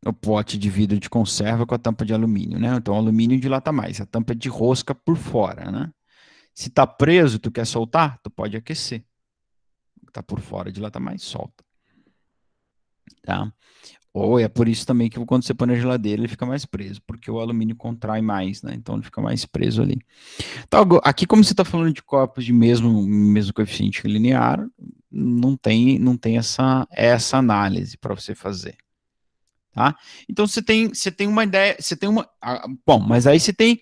o pote de vidro de conserva com a tampa de alumínio, né? Então o alumínio dilata mais, a tampa é de rosca por fora, né? Se tá preso, tu quer soltar, tu pode aquecer. Tá por fora, dilata mais, solta. Tá? Ou é por isso também que quando você põe na geladeira ele fica mais preso, porque o alumínio contrai mais, né? Então ele fica mais preso ali. Então, aqui, como você está falando de copos de mesmo coeficiente linear, não tem essa análise para você fazer. Tá? Então você tem uma ideia, você tem uma. Bom, mas aí você tem,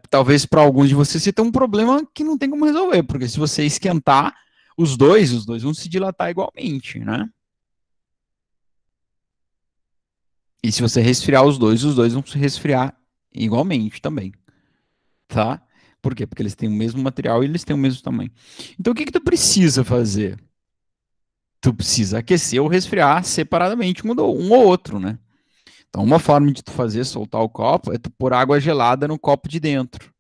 talvez para alguns de vocês, você tem um problema que não tem como resolver, porque se você esquentar os dois vão se dilatar igualmente, né? E se você resfriar os dois vão se resfriar igualmente também, tá? Por quê? Porque eles têm o mesmo material e eles têm o mesmo tamanho. Então o que que tu precisa fazer? Tu precisa aquecer ou resfriar separadamente um ou outro, né? Então uma forma de tu fazer soltar o copo é tu pôr água gelada no copo de dentro,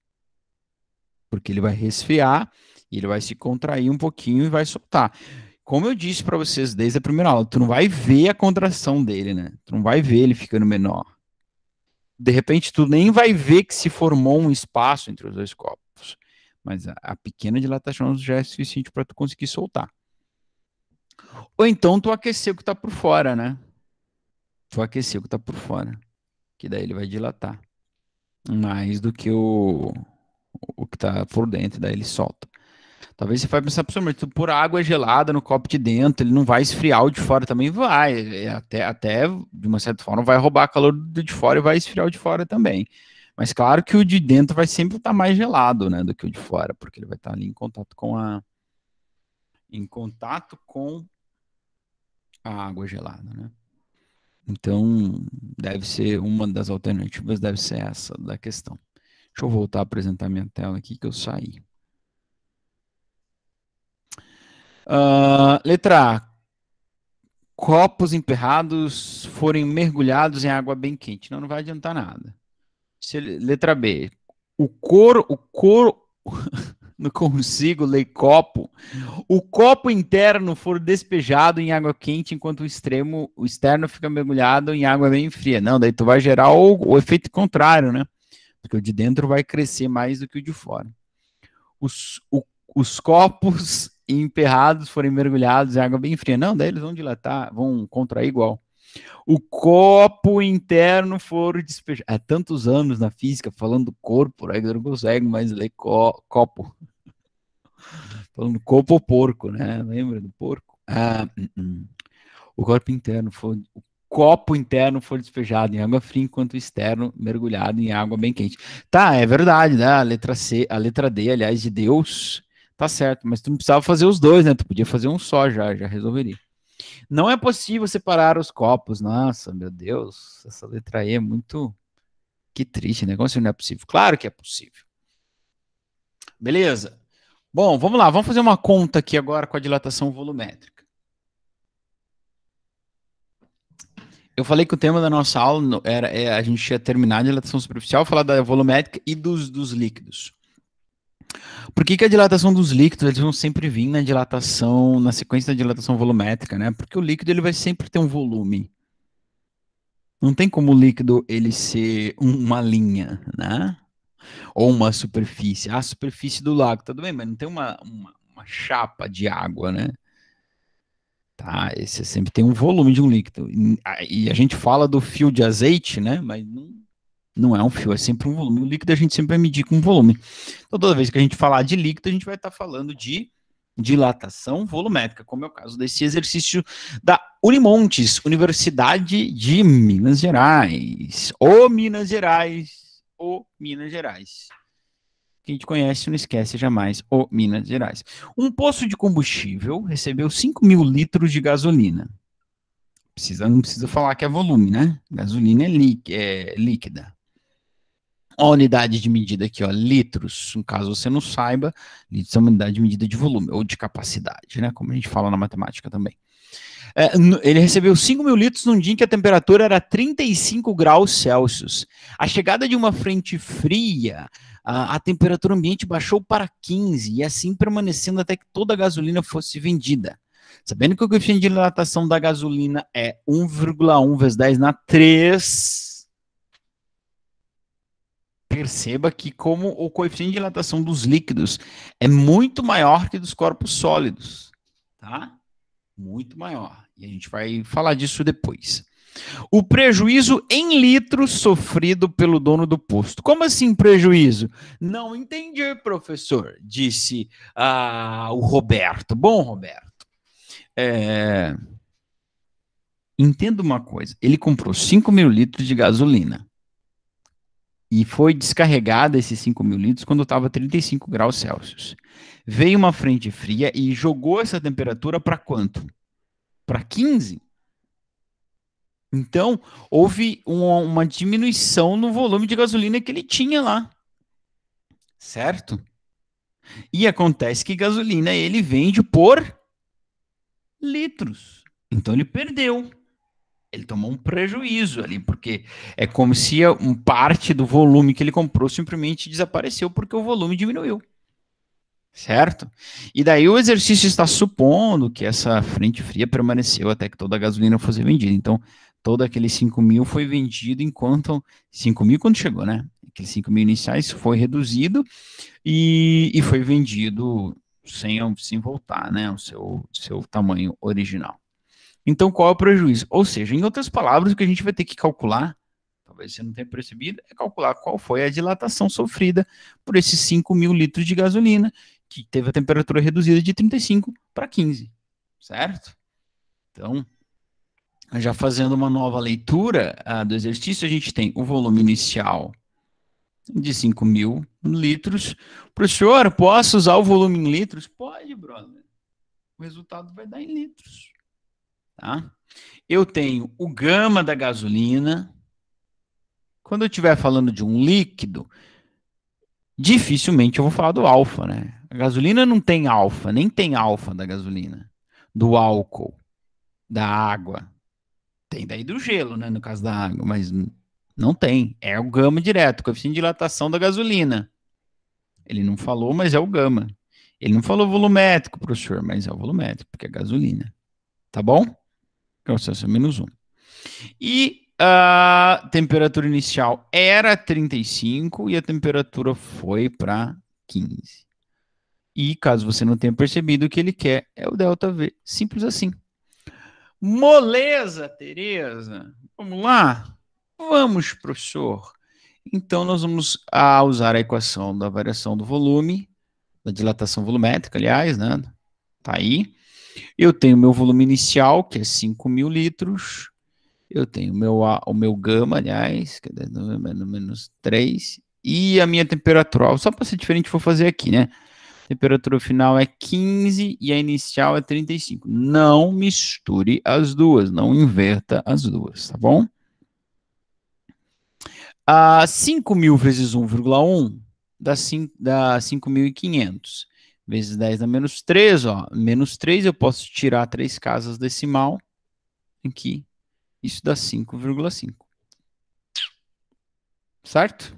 porque ele vai resfriar e ele vai se contrair um pouquinho e vai soltar. Como eu disse para vocês desde a primeira aula, tu não vai ver a contração dele, né? Tu não vai ver ele ficando menor. De repente, tu nem vai ver que se formou um espaço entre os dois copos. Mas a pequena dilatação já é suficiente para tu conseguir soltar. Ou então tu aquecer o que está por fora, né? Tu aquecer o que está por fora. Que daí ele vai dilatar mais do que o que está por dentro, daí ele solta. Talvez você vai pensar, professor, mas tu pôr água gelada no copo de dentro, ele não vai esfriar o de fora também? Vai. Até de uma certa forma, vai roubar calor do de fora e vai esfriar o de fora também. Mas claro que o de dentro vai sempre estar mais gelado, né, do que o de fora, porque ele vai estar ali em contato com a água gelada, né? Então, deve ser uma das alternativas, deve ser essa da questão. Deixa eu voltar a apresentar minha tela aqui que eu saí. Letra A. Copos emperrados forem mergulhados em água bem quente. Não vai adiantar nada. Letra B. O couro, não consigo ler copo. O copo interno for despejado em água quente, enquanto o externo fica mergulhado em água bem fria. Não, daí tu vai gerar o efeito contrário, né? Porque o de dentro vai crescer mais do que o de fora. Os copos emperrados forem mergulhados em água bem fria. Não, daí eles vão dilatar, vão contrair igual. O copo interno for despejado. Há tantos anos na física falando do corpo, né, que eu não consigo mais ler copo. Falando copo ou porco, né? Lembra do porco? O corpo interno for. O copo interno for despejado em água fria, enquanto o externo mergulhado em água bem quente. Tá, é verdade, né? A letra C, a letra D, aliás, de Deus, tá certo, mas tu não precisava fazer os dois, né? Tu podia fazer um só já resolveria. Não é possível separar os copos. Nossa, meu Deus, essa letra E é muito. Que triste, negócio não é possível. Claro que é possível. Beleza. Bom, vamos lá, vamos fazer uma conta aqui agora com a dilatação volumétrica. Eu falei que o tema da nossa aula era a gente ia terminar a dilatação superficial, falar da volumétrica e dos líquidos. Por que a dilatação dos líquidos eles vão sempre vir na dilatação, na sequência da dilatação volumétrica, né? Porque o líquido ele vai sempre ter um volume. Não tem como o líquido ele ser uma linha, né? Ou uma superfície. A superfície do lago, tudo bem, mas não tem uma chapa de água, né? Tá, esse sempre tem um volume de um líquido. E a gente fala do fio de azeite, né? Mas não é um fio, é sempre um volume. O líquido a gente sempre vai medir com volume. Então, toda vez que a gente falar de líquido, a gente vai estar falando de dilatação volumétrica, como é o caso desse exercício da Unimontes, Universidade de Minas Gerais. Ô Minas Gerais, ô Minas Gerais. Que a gente conhece, não esquece jamais, o Minas Gerais. Um poço de combustível recebeu 5.000 litros de gasolina. Não precisa falar que é volume, né? Gasolina é líquida. A unidade de medida aqui, ó, litros. No caso você não saiba, litros é uma unidade de medida de volume, ou de capacidade, né? Como a gente fala na matemática também. Ele recebeu 5.000 litros num dia em que a temperatura era 35 graus Celsius. A chegada de uma frente fria, a temperatura ambiente baixou para 15, e assim permanecendo até que toda a gasolina fosse vendida. Sabendo que o coeficiente de dilatação da gasolina é 1,1 vezes 10 na 3, perceba que como o coeficiente de dilatação dos líquidos é muito maior que dos corpos sólidos, tá? Muito maior. E a gente vai falar disso depois. O prejuízo em litros sofrido pelo dono do posto. Como assim prejuízo? Não entendi, professor, disse o Roberto. Bom, Roberto, entenda uma coisa. Ele comprou 5.000 litros de gasolina e foi descarregado esses 5.000 litros quando estava 35 graus Celsius. Veio uma frente fria e jogou essa temperatura para quanto? Para 15. Então, houve uma diminuição no volume de gasolina que ele tinha lá. Certo? E acontece que gasolina ele vende por litros. Então ele perdeu. Ele tomou um prejuízo ali, porque é como se parte do volume que ele comprou simplesmente desapareceu porque o volume diminuiu. Certo? E daí o exercício está supondo que essa frente fria permaneceu até que toda a gasolina fosse vendida. Então, todo aquele 5.000 foi vendido enquanto... 5.000 quando chegou, né? Aqueles 5.000 iniciais foi reduzido e foi vendido sem voltar, né? O seu tamanho original. Então, qual é o prejuízo? Ou seja, em outras palavras, o que a gente vai ter que calcular, talvez você não tenha percebido, é calcular qual foi a dilatação sofrida por esses 5.000 litros de gasolina, que teve a temperatura reduzida de 35 para 15, certo? Então, já fazendo uma nova leitura do exercício, a gente tem o volume inicial de 5.000 litros. Professor, posso usar o volume em litros? Pode, brother. O resultado vai dar em litros. Tá? Eu tenho o gama da gasolina. Quando eu estiver falando de um líquido, dificilmente eu vou falar do alfa, né? A gasolina não tem alfa, nem tem alfa da gasolina. Do álcool, da água. Tem daí do gelo, né? No caso da água, mas não tem. É o gama direto, coeficiente de dilatação da gasolina. Ele não falou, mas é o gama. Ele não falou volumétrico, professor, mas é o volumétrico, porque é gasolina. Tá bom? Processo é menos 1. E a temperatura inicial era 35 e a temperatura foi para 15. E caso você não tenha percebido, o que ele quer é o ΔV. Simples assim. Moleza, Tereza. Vamos lá? Vamos, professor. Então, nós vamos usar a equação da variação do volume, da dilatação volumétrica, aliás, né? Tá aí. Eu tenho meu volume inicial, que é 5.000 litros. Eu tenho o meu gama, aliás, que é menos 3. E a minha temperatura, só para ser diferente, vou fazer aqui, né? A temperatura final é 15 e a inicial é 35. Não misture as duas, não inverta as duas, tá bom? 5.000 vezes 1,1 dá 5.500. Vezes 10 dá menos 3, ó. Menos 3 eu posso tirar 3 casas decimal aqui. Isso dá 5,5. Certo?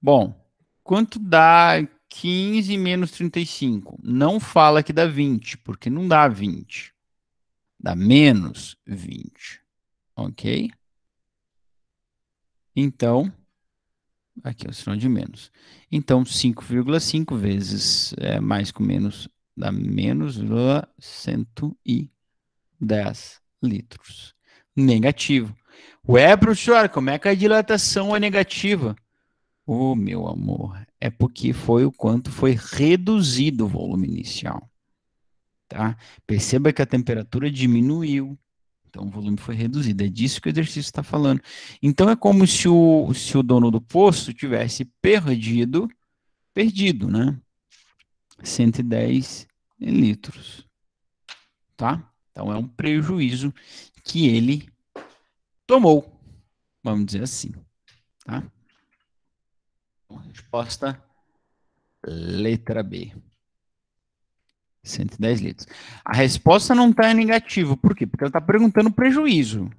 Bom, quanto dá 15 menos 35? Não fala que dá 20, porque não dá 20. Dá menos 20. Ok? Então, aqui é o sinal de menos. Então, 5,5 vezes mais com menos dá menos 110 litros. Negativo. Ué, professor, como é que a dilatação é negativa? Oh, meu amor, é porque foi o quanto foi reduzido o volume inicial. Tá? Perceba que a temperatura diminuiu. Então, o volume foi reduzido. É disso que o exercício está falando. Então, é como se o dono do posto tivesse perdido, né? 110 litros. Tá? Então, é um prejuízo que ele tomou. Vamos dizer assim. Tá? Resposta letra B. 110 litros. A resposta não está em negativo. Por quê? Porque ela está perguntando prejuízo.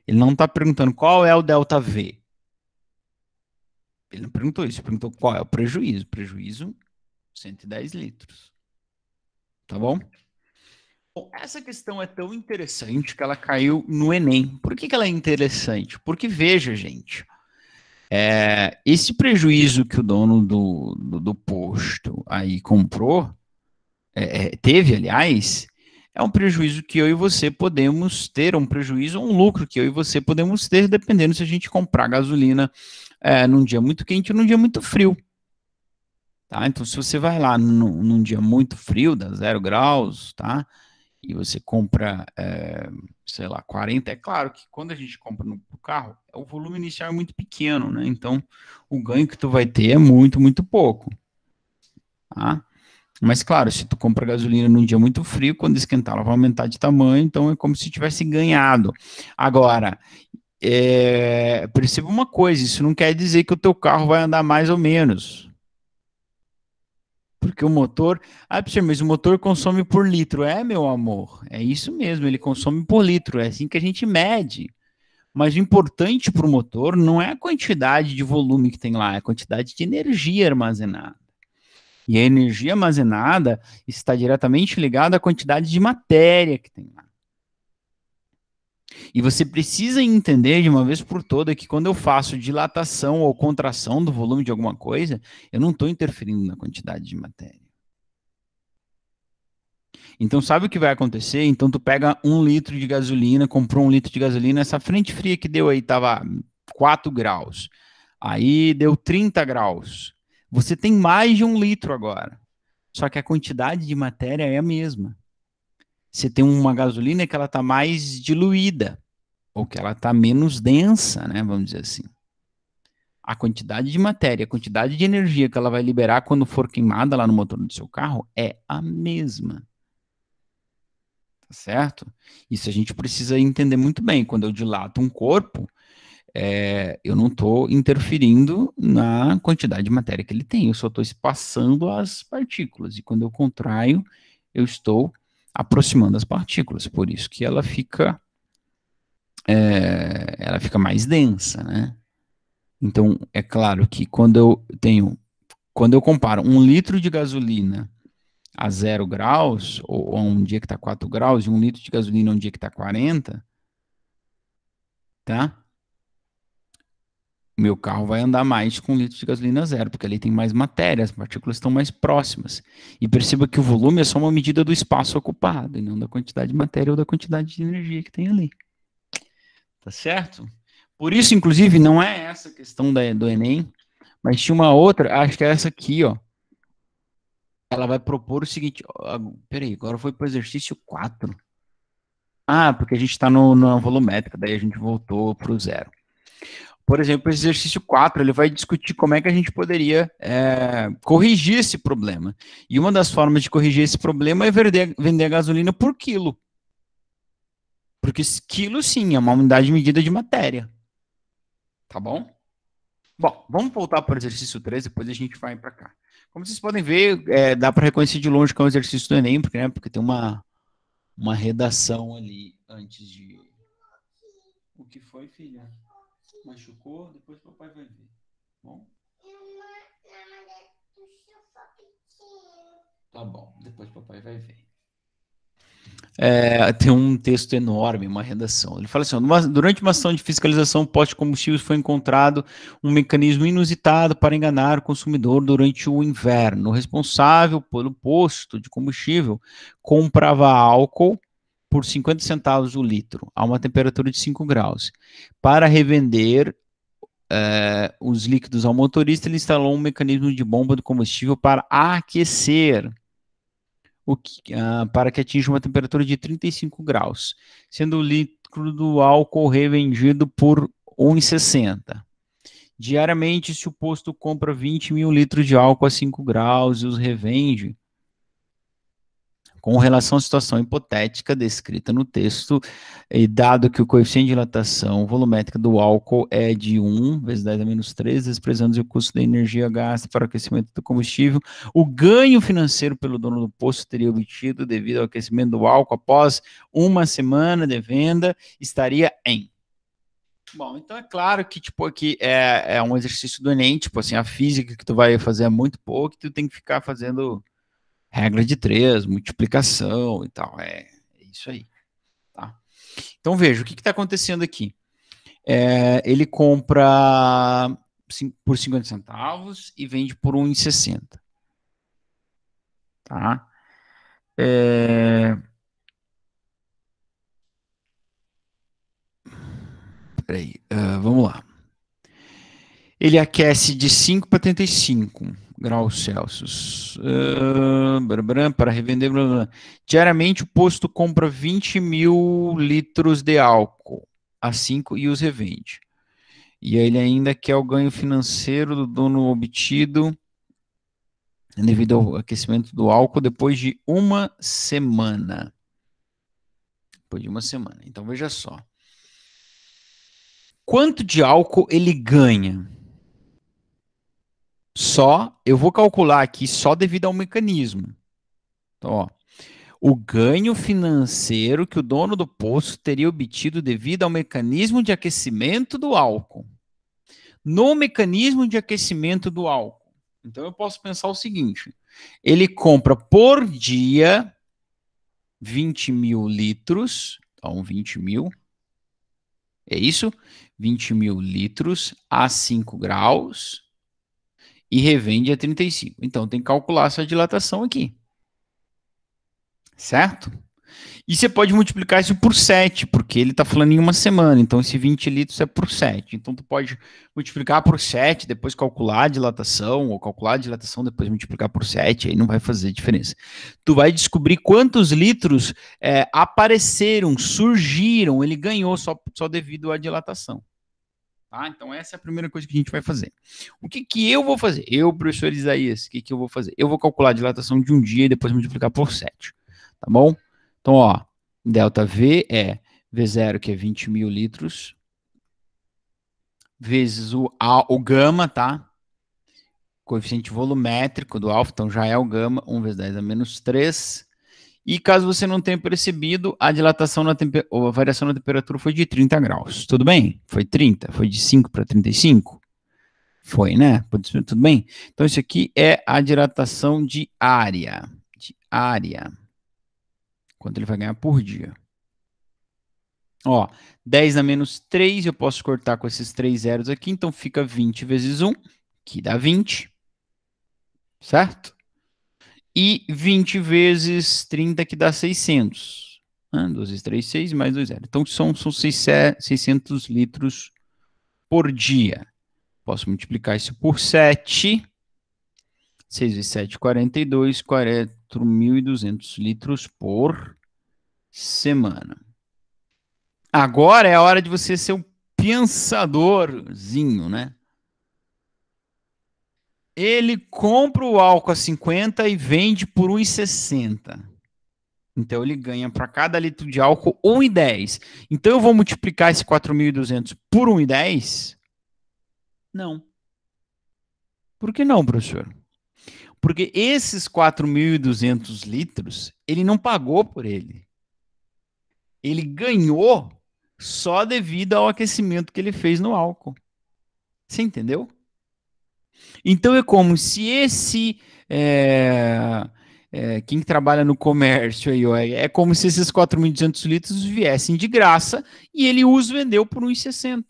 Ele não está perguntando qual é o ΔV. Ele não perguntou isso. Ele perguntou qual é o prejuízo. Prejuízo, 110 litros. Tá bom? Bom, essa questão é tão interessante que ela caiu no Enem. Por que ela é interessante? Porque, veja, gente, esse prejuízo que o dono do posto aí comprou, teve, aliás, é um prejuízo que eu e você podemos ter, um prejuízo ou um lucro que eu e você podemos ter, dependendo se a gente comprar gasolina num dia muito quente ou num dia muito frio. Tá? Então, se você vai lá num dia muito frio, dá 0 graus, tá? E você compra, sei lá, 40, é claro que quando a gente compra no carro, o volume inicial é muito pequeno, né? Então, o ganho que tu vai ter é muito, muito pouco, tá? Mas, claro, se tu compra gasolina num dia muito frio, quando esquentar, ela vai aumentar de tamanho, então é como se tivesse ganhado. Agora, perceba uma coisa, isso não quer dizer que o teu carro vai andar mais ou menos. Porque o motor, mas o motor consome por litro. É, meu amor, é isso mesmo, ele consome por litro, é assim que a gente mede. Mas o importante para o motor não é a quantidade de volume que tem lá, é a quantidade de energia armazenada. E a energia armazenada está diretamente ligada à quantidade de matéria que tem lá. E você precisa entender de uma vez por toda que quando eu faço dilatação ou contração do volume de alguma coisa, eu não estou interferindo na quantidade de matéria. Então, sabe o que vai acontecer? Então, tu pega 1 litro de gasolina, comprou 1 litro de gasolina, essa frente fria que deu aí tava 4 graus. Aí deu 30 graus. Você tem mais de 1 litro agora. Só que a quantidade de matéria é a mesma. Você tem uma gasolina que ela está mais diluída, ou que ela está menos densa, né? Vamos dizer assim. A quantidade de matéria, a quantidade de energia que ela vai liberar quando for queimada lá no motor do seu carro é a mesma. Tá certo? Isso a gente precisa entender muito bem. Quando eu dilato um corpo, eu não estou interferindo na quantidade de matéria que ele tem, eu só estou espaçando as partículas. E quando eu contraio, eu estou aproximando as partículas. Por isso que ela fica mais densa, né? Então, é claro que quando eu comparo 1 litro de gasolina a 0 graus, ou a um dia que está 4 graus, e 1 litro de gasolina a um dia que está 40, tá? O meu carro vai andar mais com 1 litro de gasolina zero, porque ali tem mais matéria, as partículas estão mais próximas. E perceba que o volume é só uma medida do espaço ocupado, e não da quantidade de matéria ou da quantidade de energia que tem ali. Tá certo? Por isso, inclusive, não é essa a questão do Enem, mas tinha uma outra, acho que é essa aqui, ó. Ela vai propor o seguinte, peraí, agora foi para o exercício 4. Ah, porque a gente está na volumétrica, daí a gente voltou para o zero. Por exemplo, esse exercício 4, ele vai discutir como é que a gente poderia corrigir esse problema. E uma das formas de corrigir esse problema é vender a gasolina por quilo. Porque quilo, sim, é uma unidade de medida de matéria. Tá bom? Bom, vamos voltar para o exercício 3, depois a gente vai para cá. Como vocês podem ver, dá para reconhecer de longe que é um exercício do Enem, porque tem uma redação ali antes de... O que foi, filha? Machucou? Depois o papai vai ver. Bom? Tá bom, depois o papai vai ver. Tem um texto enorme, uma redação. Ele fala assim: durante uma ação de fiscalização posto de combustíveis foi encontrado um mecanismo inusitado para enganar o consumidor durante o inverno. O responsável pelo posto de combustível comprava álcool por 50 centavos o litro, a uma temperatura de 5 graus. Para revender os líquidos ao motorista, ele instalou um mecanismo de bomba de combustível para aquecer para que atinja uma temperatura de 35 graus, sendo o litro do álcool revendido por 1,60. Diariamente, se o posto compra 20 mil litros de álcool a 5 graus e os revende, com relação à situação hipotética descrita no texto, e dado que o coeficiente de dilatação volumétrica do álcool é de 1 vezes 10 a menos 3, desprezando o custo da energia gasta para o aquecimento do combustível, o ganho financeiro pelo dono do posto teria obtido devido ao aquecimento do álcool após uma semana de venda estaria em... Bom, então é claro que, tipo, aqui é um exercício do Enem, tipo assim, a física que tu vai fazer é muito pouco, tu tem que ficar fazendo regra de 3, multiplicação e tal. É isso aí. Tá? Então veja, o que está acontecendo aqui? Ele compra por 50 centavos e vende por 1,60. Tá? Peraí, vamos lá. Ele aquece de 5 para 35 graus Celsius. Para revender. Blá, blá. Diariamente o posto compra 20 mil litros de álcool a 5 e os revende. E ele ainda quer o ganho financeiro do dono obtido devido ao aquecimento do álcool depois de uma semana. Depois de uma semana. Então veja só. Quanto de álcool ele ganha? Eu vou calcular aqui só devido ao mecanismo. Então, ó, o ganho financeiro que o dono do poço teria obtido devido ao mecanismo de aquecimento do álcool. No mecanismo de aquecimento do álcool. Então, eu posso pensar o seguinte: ele compra por dia 20 mil litros, então 20 mil, é isso? 20 mil litros a 5 graus e revende a 35. Então, tem que calcular essa dilatação aqui. Certo? E você pode multiplicar isso por 7, porque ele está falando em uma semana. Então, esse 20 litros é por 7. Então, tu pode multiplicar por 7, depois calcular a dilatação, ou calcular a dilatação, depois multiplicar por 7, aí não vai fazer diferença. Tu vai descobrir quantos litros apareceram, surgiram, ele ganhou só devido à dilatação. Tá? Então, essa é a primeira coisa que a gente vai fazer. O que eu vou fazer? Eu, professor Isaías, o que eu vou fazer? Eu vou calcular a dilatação de um dia e depois multiplicar por 7. Tá bom? Então, ó, delta V é V0, que é 20 mil litros, vezes o gama, tá? Coeficiente volumétrico do alfa, então já é o gama, 1 vezes 10 a menos 3. E caso você não tenha percebido, a dilatação ou a variação na temperatura foi de 30 graus. Tudo bem? Foi 30? Foi de 5 para 35? Foi, né? Tudo bem? Então, isso aqui é a dilatação de área. Quanto ele vai ganhar por dia. Ó, 10 a menos 3, eu posso cortar com esses 3 zeros aqui, então fica 20 vezes 1, que dá 20. Certo? E 20 vezes 30, que dá 600. 2 vezes 3, 6, mais 2 zeros. Então, são 600 litros por dia. Posso multiplicar isso por 7. 6 vezes 7, 42. 4.200 litros por semana. Agora é a hora de você ser um pensadorzinho, né? Ele compra o álcool a 50 e vende por 1,60. Então ele ganha para cada litro de álcool 1,10. Então eu vou multiplicar esse 4.200 por 1,10? Não. Por que não, professor? Porque esses 4.200 litros, ele não pagou por ele. Ele ganhou só devido ao aquecimento que ele fez no álcool. Você entendeu? Então é como se quem trabalha no comércio aí, ó, é como se esses 4.200 litros viessem de graça e ele os vendeu por 1,60.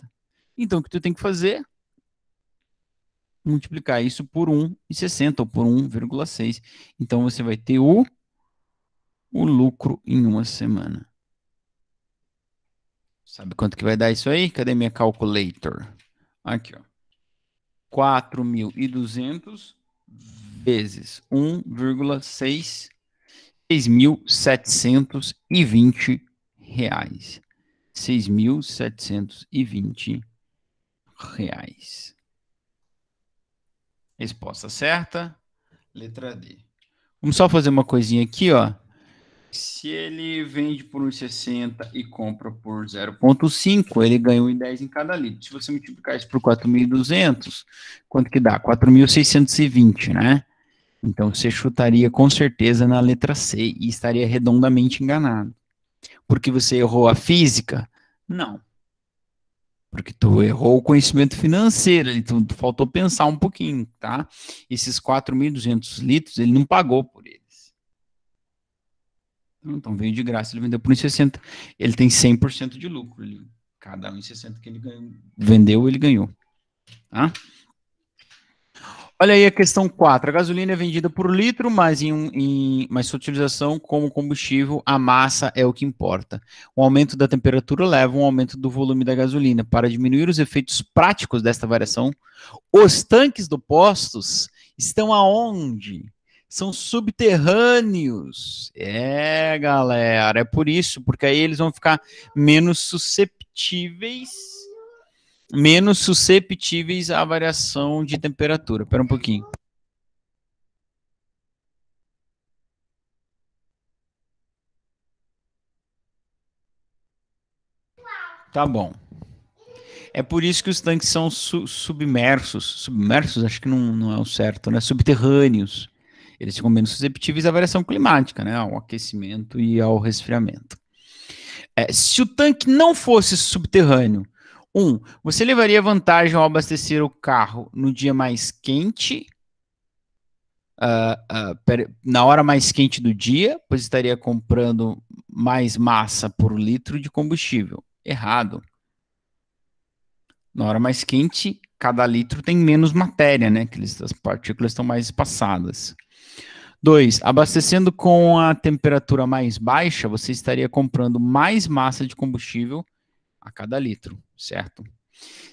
Então o que tu tem que fazer? Multiplicar isso por 1,60 ou por 1,6. Então você vai ter o lucro em uma semana. Sabe quanto que vai dar isso aí? Cadê minha calculator? Aqui, ó. 4.200 vezes 1,6, 6.720 reais. 6.720 reais. Resposta certa, letra D. Vamos só fazer uma coisinha aqui, ó. Se ele vende por 1,60 e compra por 0,5, ele ganha 1,10 em cada litro. Se você multiplicar isso por 4.200, quanto que dá? 4.620, né? Então você chutaria com certeza na letra C e estaria redondamente enganado. Porque você errou a física? Não. Porque tu errou o conhecimento financeiro, então faltou pensar um pouquinho, tá? Esses 4.200 litros, ele não pagou por eles. Então veio de graça, ele vendeu por 1,60. Ele tem 100% de lucro. Cada 1,60 que ele vendeu, ele ganhou. Tá? Olha aí a questão 4. A gasolina é vendida por litro, mas sua utilização como combustível, a massa é o que importa. O aumento da temperatura leva a um aumento do volume da gasolina. Para diminuir os efeitos práticos desta variação, os tanques do postos estão aonde? São subterrâneos. É, galera, é por isso, porque aí eles vão ficar menos susceptíveis à variação de temperatura. Espera um pouquinho. Tá bom. É por isso que os tanques são submersos. Submersos, acho que não é o certo, né? Subterrâneos. Eles ficam menos susceptíveis à variação climática, né? Ao aquecimento e ao resfriamento. Se o tanque não fosse subterrâneo, você levaria vantagem ao abastecer o carro no dia mais quente, na hora mais quente do dia, pois estaria comprando mais massa por litro de combustível. Errado. Na hora mais quente, cada litro tem menos matéria, né? As partículas estão mais espaçadas. 2, abastecendo com a temperatura mais baixa, você estaria comprando mais massa de combustível a cada litro, certo?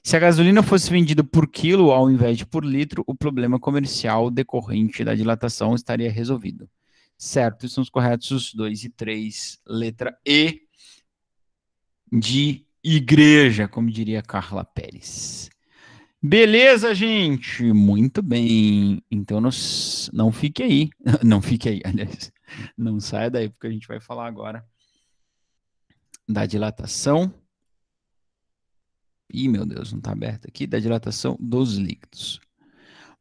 Se a gasolina fosse vendida por quilo ao invés de por litro, o problema comercial decorrente da dilatação estaria resolvido. Certo, estão os corretos os 2 e 3, letra E de igreja, como diria Carla Pérez. Beleza, gente? Muito bem. Então não fique aí. Não fique aí, aliás. Não saia daí, porque a gente vai falar agora da dilatação. Ih, meu Deus, não está aberto aqui. Da dilatação dos líquidos.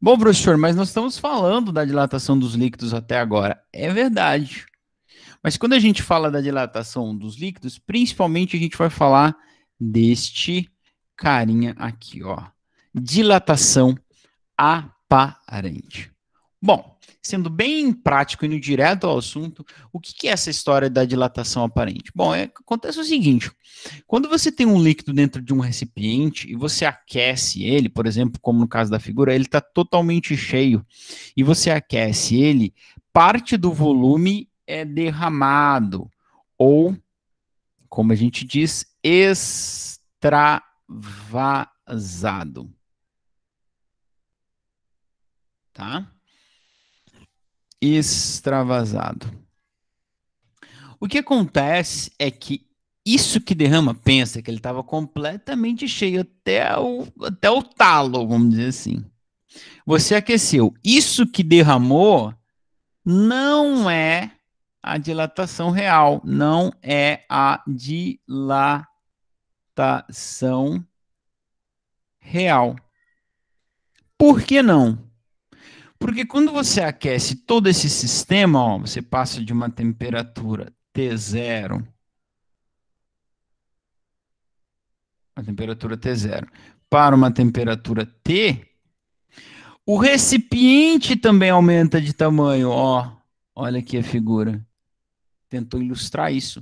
Bom, professor, mas nós estamos falando da dilatação dos líquidos até agora. É verdade. Mas quando a gente fala da dilatação dos líquidos, principalmente a gente vai falar deste carinha aqui, ó. Dilatação aparente. Bom, sendo bem prático e indo direto ao assunto, o que é essa história da dilatação aparente? Bom, acontece o seguinte, quando você tem um líquido dentro de um recipiente e você aquece ele, por exemplo, como no caso da figura, ele está totalmente cheio, e você aquece ele, parte do volume é derramado, ou, como a gente diz, extravasado. Tá? Extravasado. O que acontece é que isso que derrama, pensa que ele estava completamente cheio até o talo, vamos dizer assim. Você aqueceu. Isso que derramou não é a dilatação real, não é a dilatação real. Por que não? Porque quando você aquece todo esse sistema, ó, você passa de uma temperatura T0, para uma temperatura T, o recipiente também aumenta de tamanho, ó. Olha aqui a figura. Tentou ilustrar isso.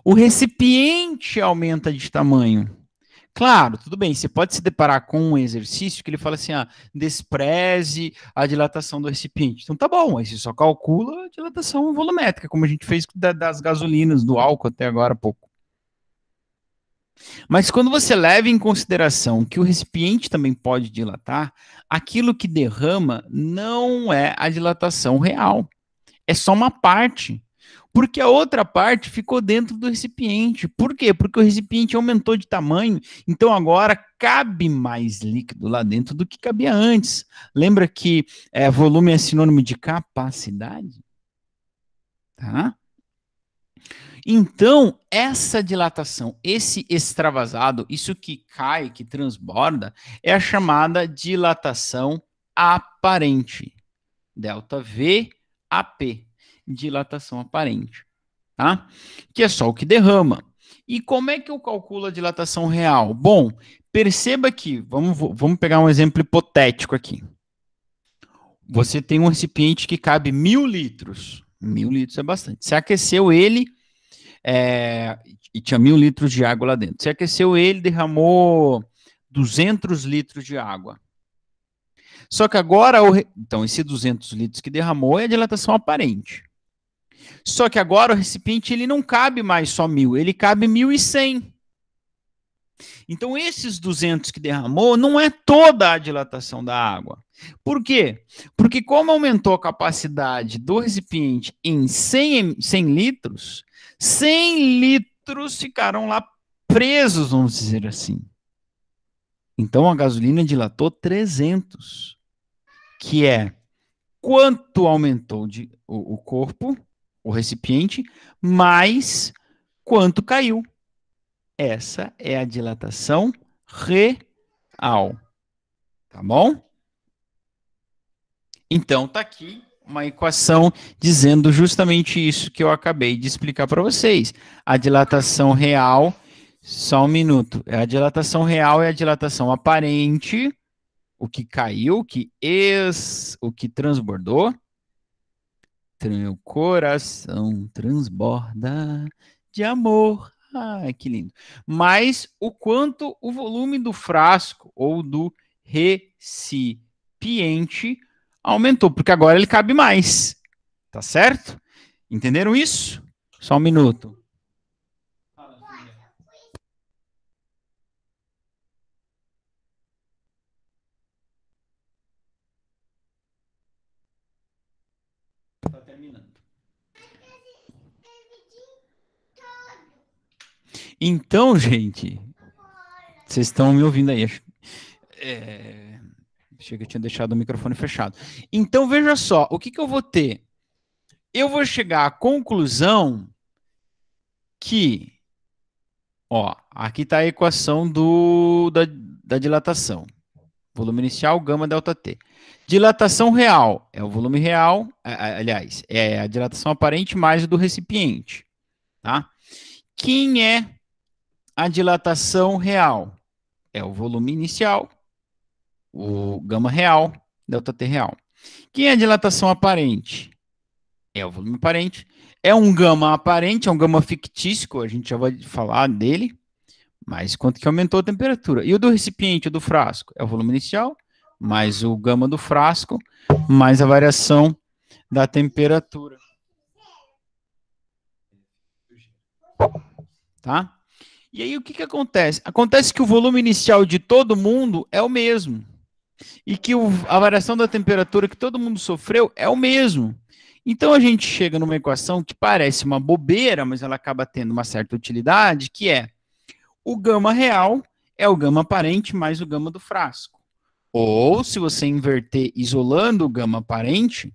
O recipiente aumenta de tamanho. Claro, tudo bem, você pode se deparar com um exercício que ele fala assim, despreze a dilatação do recipiente. Então tá bom, aí você só calcula a dilatação volumétrica, como a gente fez das gasolinas, do álcool até agora há pouco. Mas quando você leva em consideração que o recipiente também pode dilatar, aquilo que derrama não é a dilatação real, é só uma parte. Porque a outra parte ficou dentro do recipiente. Por quê? Porque o recipiente aumentou de tamanho, então agora cabe mais líquido lá dentro do que cabia antes. Lembra que volume é sinônimo de capacidade? Tá? Então, essa dilatação, esse extravasado, isso que cai, que transborda, é a chamada dilatação aparente. Delta V AP, dilatação aparente, tá? Que é só o que derrama. E como é que eu calculo a dilatação real? Bom, perceba que, vamos pegar um exemplo hipotético aqui. Você tem um recipiente que cabe 1.000 litros. 1.000 litros é bastante. Você aqueceu ele e tinha 1.000 litros de água lá dentro. Você aqueceu ele, derramou 200 litros de água. Só que agora, então, esse 200 litros que derramou é a dilatação aparente. Só que agora o recipiente ele não cabe mais só 1.000, ele cabe 1.100. Então, esses 200 que derramou não é toda a dilatação da água. Por quê? Porque como aumentou a capacidade do recipiente em 100 litros, 100 litros ficaram lá presos, vamos dizer assim. Então, a gasolina dilatou 300, que é quanto aumentou o corpo, o recipiente, mais quanto caiu. Essa é a dilatação real. Tá bom? Então, tá aqui uma equação dizendo justamente isso que eu acabei de explicar para vocês. A dilatação real, só um minuto, a dilatação real é a dilatação aparente, o que caiu, o que transbordou. Meu coração transborda de amor. Ai, que lindo. Mas o quanto o volume do frasco ou do recipiente aumentou, porque agora ele cabe mais. Tá certo? Entenderam isso? Só um minuto. Tá terminando. Então, gente, vocês estão me ouvindo aí? Achei que eu tinha deixado o microfone fechado. Então, veja só, o que eu vou ter? Eu vou chegar à conclusão que, ó, aqui está a equação da dilatação. Volume inicial, gama, delta T. Dilatação real é o volume real, aliás, é a dilatação aparente mais o do recipiente, tá? Quem é a dilatação real? É o volume inicial, o gama real, delta T real. Quem é a dilatação aparente? É o volume aparente. É um gama aparente, é um gama fictício, a gente já vai falar dele, mas quanto que aumentou a temperatura. E o do recipiente, o do frasco? É o volume inicial, mais o gama do frasco, mais a variação da temperatura. Tá? E aí o que acontece? Acontece que o volume inicial de todo mundo é o mesmo. E que a variação da temperatura que todo mundo sofreu é o mesmo. Então a gente chega numa equação que parece uma bobeira, mas ela acaba tendo uma certa utilidade, que é o gama real é o gama aparente mais o gama do frasco. Ou, se você inverter isolando o gama aparente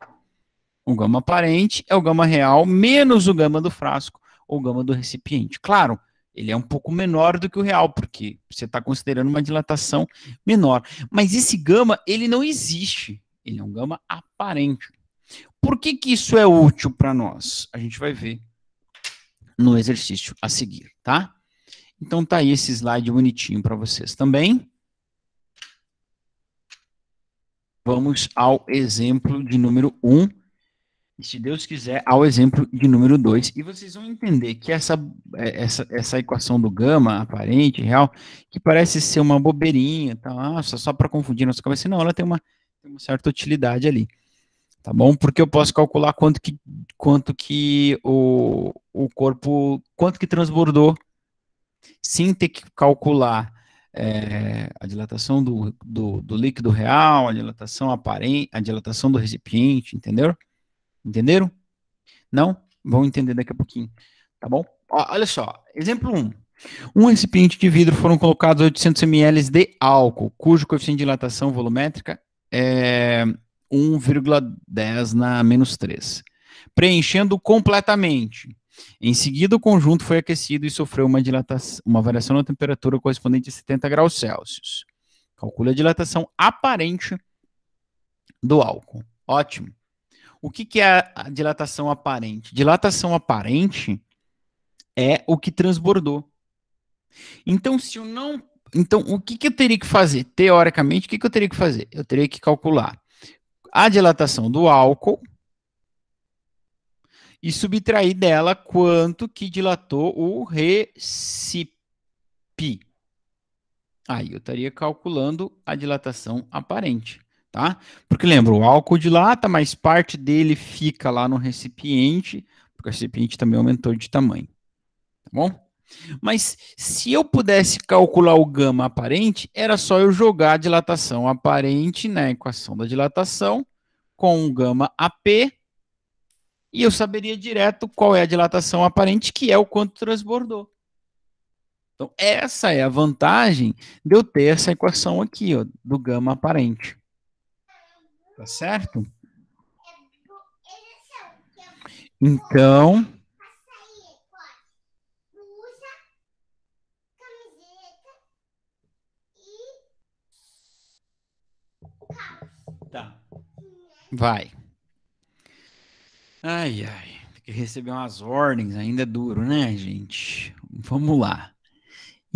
é o gama real menos o gama do frasco ou gama do recipiente. Claro, ele é um pouco menor do que o real, porque você está considerando uma dilatação menor. Mas esse gama, ele não existe. Ele é um gama aparente. Por que isso é útil para nós? A gente vai ver no exercício a seguir, tá? Então tá aí esse slide bonitinho para vocês também. Vamos ao exemplo de número 1. E, se Deus quiser, ao exemplo de número 2. E vocês vão entender que essa equação do gama aparente, real, que parece ser uma bobeirinha, tá? Só para confundir nossa cabeça, não, ela tem uma certa utilidade ali. Tá bom? Porque eu posso calcular quanto que o corpo, quanto que transbordou, sem ter que calcular a dilatação do líquido real, a dilatação aparente, a dilatação do recipiente, entendeu? Entenderam? Não? Vão entender daqui a pouquinho. Tá bom? Ó, olha só, exemplo 1. Um recipiente de vidro foram colocados 800 ml de álcool, cujo coeficiente de dilatação volumétrica é 1,10 na menos 3, preenchendo completamente. Em seguida, o conjunto foi aquecido e sofreu uma variação na temperatura correspondente a 70 graus Celsius. Calcule a dilatação aparente do álcool. Ótimo. O que é a dilatação aparente? Dilatação aparente é o que transbordou. Então, o que eu teria que fazer? Teoricamente, o que eu teria que fazer? Eu teria que calcular a dilatação do álcool e subtrair dela quanto que dilatou o recipiente. Aí eu estaria calculando a dilatação aparente. tá? Porque lembra, o álcool dilata, mas parte dele fica lá no recipiente, porque o recipiente também aumentou de tamanho, tá bom? Mas se eu pudesse calcular o gama aparente, era só eu jogar a dilatação aparente na equação da dilatação com o gama AP e eu saberia direto qual é a dilatação aparente, que é o quanto transbordou. Então, essa é a vantagem de eu ter essa equação aqui, ó, do gama aparente. Tá certo? Então, tá. Vai. Ai, ai. Tem que receber umas ordens, ainda é duro, né, gente? Vamos lá.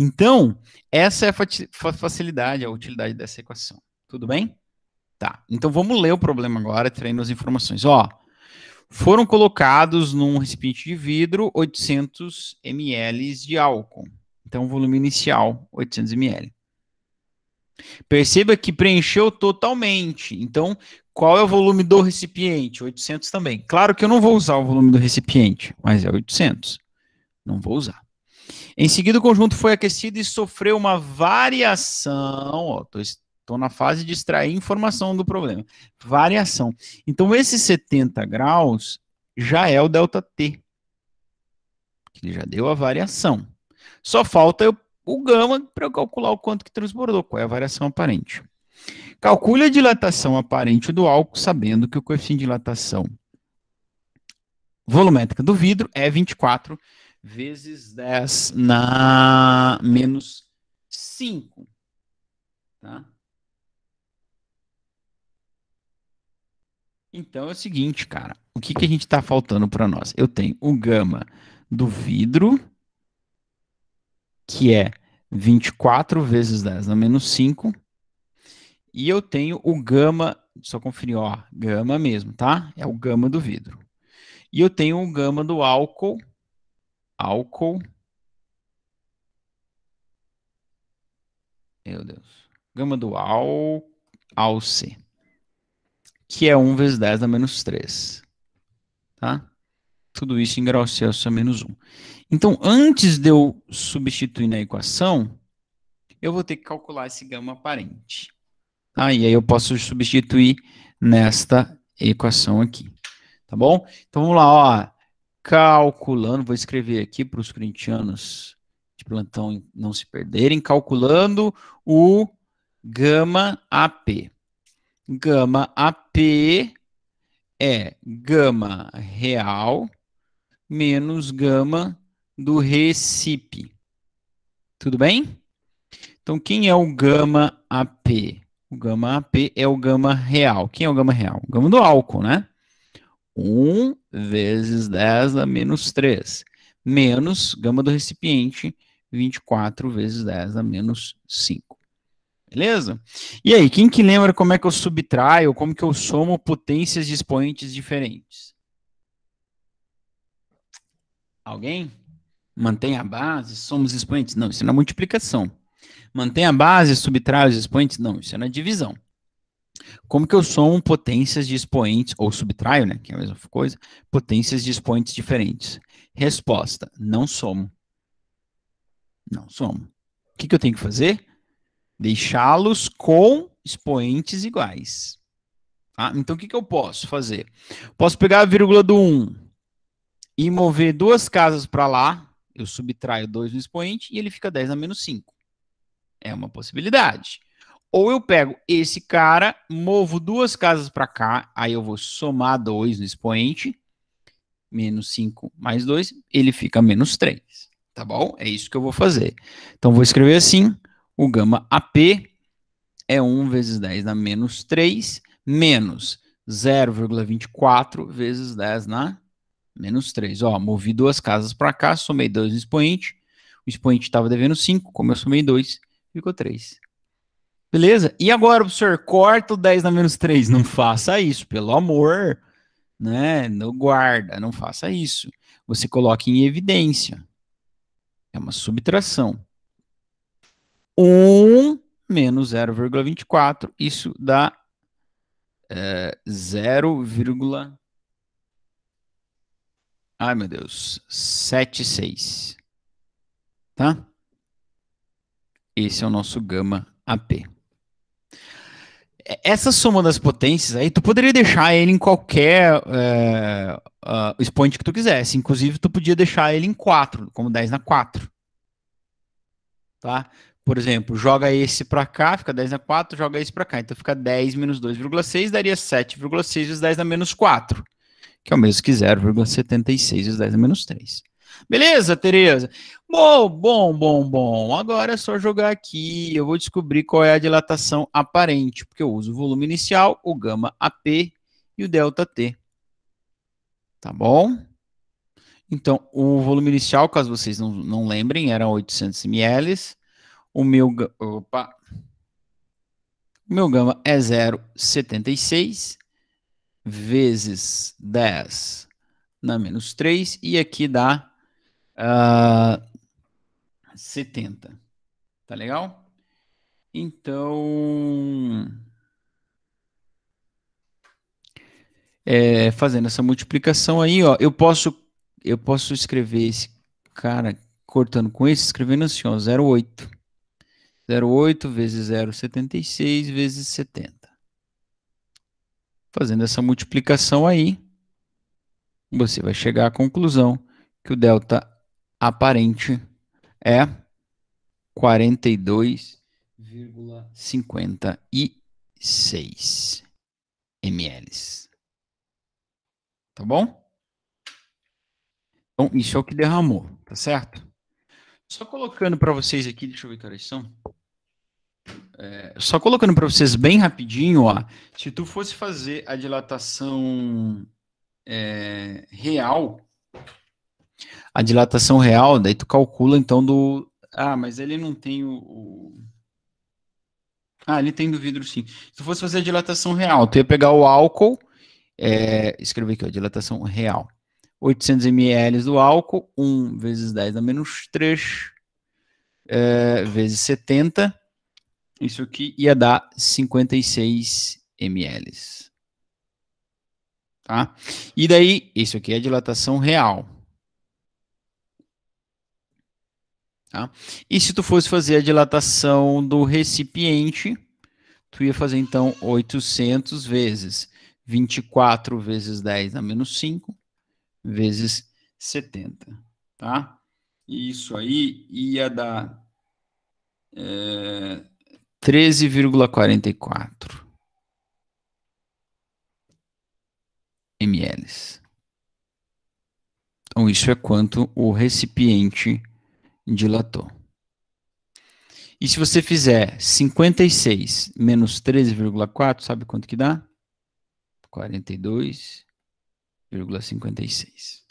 Então, essa é a facilidade, a utilidade dessa equação. Tudo bem? Tá. Então, vamos ler o problema agora, traindo as informações. Ó, foram colocados num recipiente de vidro 800 ml de álcool. Então, volume inicial, 800 ml. Perceba que preencheu totalmente. Então, qual é o volume do recipiente? 800 também. Claro que eu não vou usar o volume do recipiente, mas é 800. Não vou usar. Em seguida, o conjunto foi aquecido e sofreu uma variação. Estou na fase de extrair informação do problema. Variação. Então, esse 70 graus já é o ΔT. Ele já deu a variação. Só falta o gama para eu calcular o quanto que transbordou, qual é a variação aparente. Calcule a dilatação aparente do álcool, sabendo que o coeficiente de dilatação volumétrica do vidro é 24 vezes 10 na menos 5. Tá? Então é o seguinte, cara. O que a gente está faltando para nós? Eu tenho o gama do vidro, que é 24 vezes 10 na menos 5. E eu tenho o gama, só conferir, ó, gama mesmo, tá? É o gama do vidro. E eu tenho o gama do álcool, meu Deus, gama do álce, que é 1 vezes 10 na menos 3, tá? Tudo isso em grau Celsius a menos 1. Então, antes de eu substituir na equação, eu vou ter que calcular esse gama aparente. Tá? E aí eu posso substituir nesta equação aqui. Tá bom? Então vamos lá, ó. Calculando, vou escrever aqui para os corintianos de plantão não se perderem, calculando o gama AP. Gama AP é gama real menos gama do recipe. Tudo bem? Então, quem é o gama AP? O gama AP é o gama real. Quem é o gama real? O gama do álcool, né? 1 vezes 10 a menos 3. Menos gama do recipiente, 24 vezes 10 a menos 5. Beleza? E aí, quem que lembra como é que eu subtraio, como que eu somo potências de expoentes diferentes? Alguém? Mantém a base, somos expoentes? Não, isso é na multiplicação. Mantém a base, subtrai os expoentes? Não, isso é na divisão. Como que eu somo potências de expoentes, ou subtraio, né, que é a mesma coisa, potências de expoentes diferentes? Resposta, não somo. Não somo. O que eu tenho que fazer? Deixá-los com expoentes iguais. Tá? Então, o que eu posso fazer? Posso pegar a vírgula do 1 e mover duas casas para lá, eu subtraio 2 no expoente e ele fica 10 a menos 5. É uma possibilidade. Ou eu pego esse cara, movo duas casas para cá, aí eu vou somar 2 no expoente, menos 5 mais 2, ele fica menos 3. Tá bom? É isso que eu vou fazer. Então, vou escrever assim, o gama AP é 1 vezes 10 na menos 3, menos 0,24 vezes 10 na menos 3. Ó, movi duas casas para cá, somei 2 no expoente, o expoente estava devendo 5, como eu somei 2, ficou 3. Beleza? E agora, professor, corta o 10 na menos 3. Não faça isso, pelo amor, né? Não guarda, não faça isso. Você coloca em evidência. É uma subtração. 1 menos 0,24, isso dá 0, ai meu Deus, 76, tá? Esse é o nosso gama AP. Essa soma das potências aí, tu poderia deixar ele em qualquer expoente que tu quisesse. Inclusive, tu podia deixar ele em 4, como 10 na 4. Tá? Por exemplo, joga esse para cá, fica 10 na 4, joga esse para cá. Então fica 10 menos 2,6, daria 7,6 vezes 10 na menos 4, que é o mesmo que 0,76 vezes 10 na menos 3. Beleza, Tereza? Bom. Agora é só jogar aqui. Eu vou descobrir qual é a dilatação aparente, porque eu uso o volume inicial, o gama AP e o delta T. Tá bom? Então, o volume inicial, caso vocês não lembrem, era 800 ml. O meu gama é 0,76 vezes 10 na menos 3, e aqui dá 70. Tá legal? Então, fazendo essa multiplicação aí, ó, eu posso escrever esse cara cortando com esse, escrevendo assim, ó, 0,8. 0,8 vezes 0,76 vezes 70. Fazendo essa multiplicação aí, você vai chegar à conclusão que o delta aparente é 42,56 ml. Tá bom? Então, isso é o que derramou, tá certo? Só colocando para vocês aqui, deixa eu ver que horas são. Só colocando para vocês bem rapidinho, ó, se tu fosse fazer a dilatação real, daí tu calcula então do... Ah, mas ele não tem ele tem do vidro sim. Se tu fosse fazer a dilatação real, tu ia pegar o álcool, escrever aqui, ó, dilatação real. 800 ml do álcool, 1 vezes 10 a menos 3, vezes 70. Isso aqui ia dar 56 ml. Tá? E daí, isso aqui é a dilatação real. Tá? E se tu fosse fazer a dilatação do recipiente, tu ia fazer então 800 vezes 24 vezes 10 a menos 5 vezes 70. Tá? Isso aí ia dar 13,44 ml. Então, isso é quanto o recipiente dilatou. E se você fizer 56 menos 13,4, sabe quanto que dá? 42,56.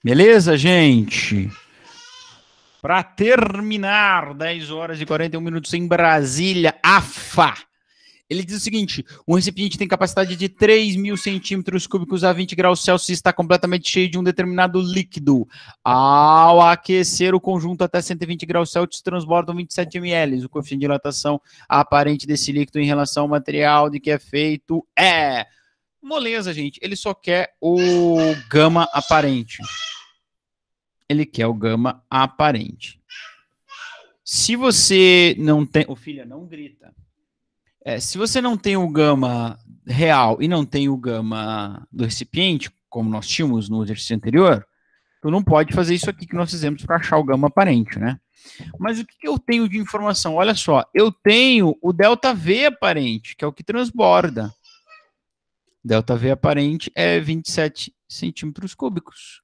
Beleza, gente? Para terminar, 10 horas e 41 minutos em Brasília, AFA. Ele diz o seguinte: um recipiente tem capacidade de 3.000 centímetros cúbicos a 20 graus Celsius e está completamente cheio de um determinado líquido. Ao aquecer o conjunto até 120 graus Celsius, transbordam 27 ml. O coeficiente de dilatação aparente desse líquido em relação ao material de que é feito é... Moleza, gente. Ele só quer o gama aparente. Ele quer o gama aparente. Se você não tem... Ô, filha, não grita. Se você não tem o gama real e não tem o gama do recipiente, como nós tínhamos no exercício anterior, tu não pode fazer isso aqui que nós fizemos para achar o gama aparente, né? Mas o que eu tenho de informação? Olha só, eu tenho o ΔV aparente, que é o que transborda. ΔV aparente é 27 centímetros cúbicos.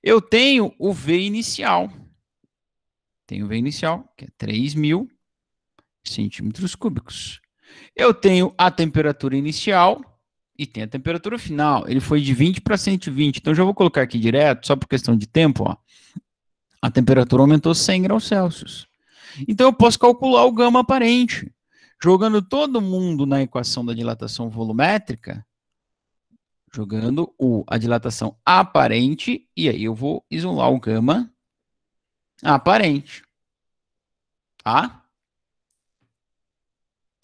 Eu tenho o V inicial. Tenho o V inicial, que é 3.000 centímetros cúbicos. Eu tenho a temperatura inicial e tem a temperatura final. Ele foi de 20 para 120. Então, já vou colocar aqui direto, só por questão de tempo. Ó. A temperatura aumentou 100 graus Celsius. Então, eu posso calcular o gama aparente. Jogando todo mundo na equação da dilatação volumétrica, jogando a dilatação aparente, e aí eu vou isolar o gama aparente. Tá?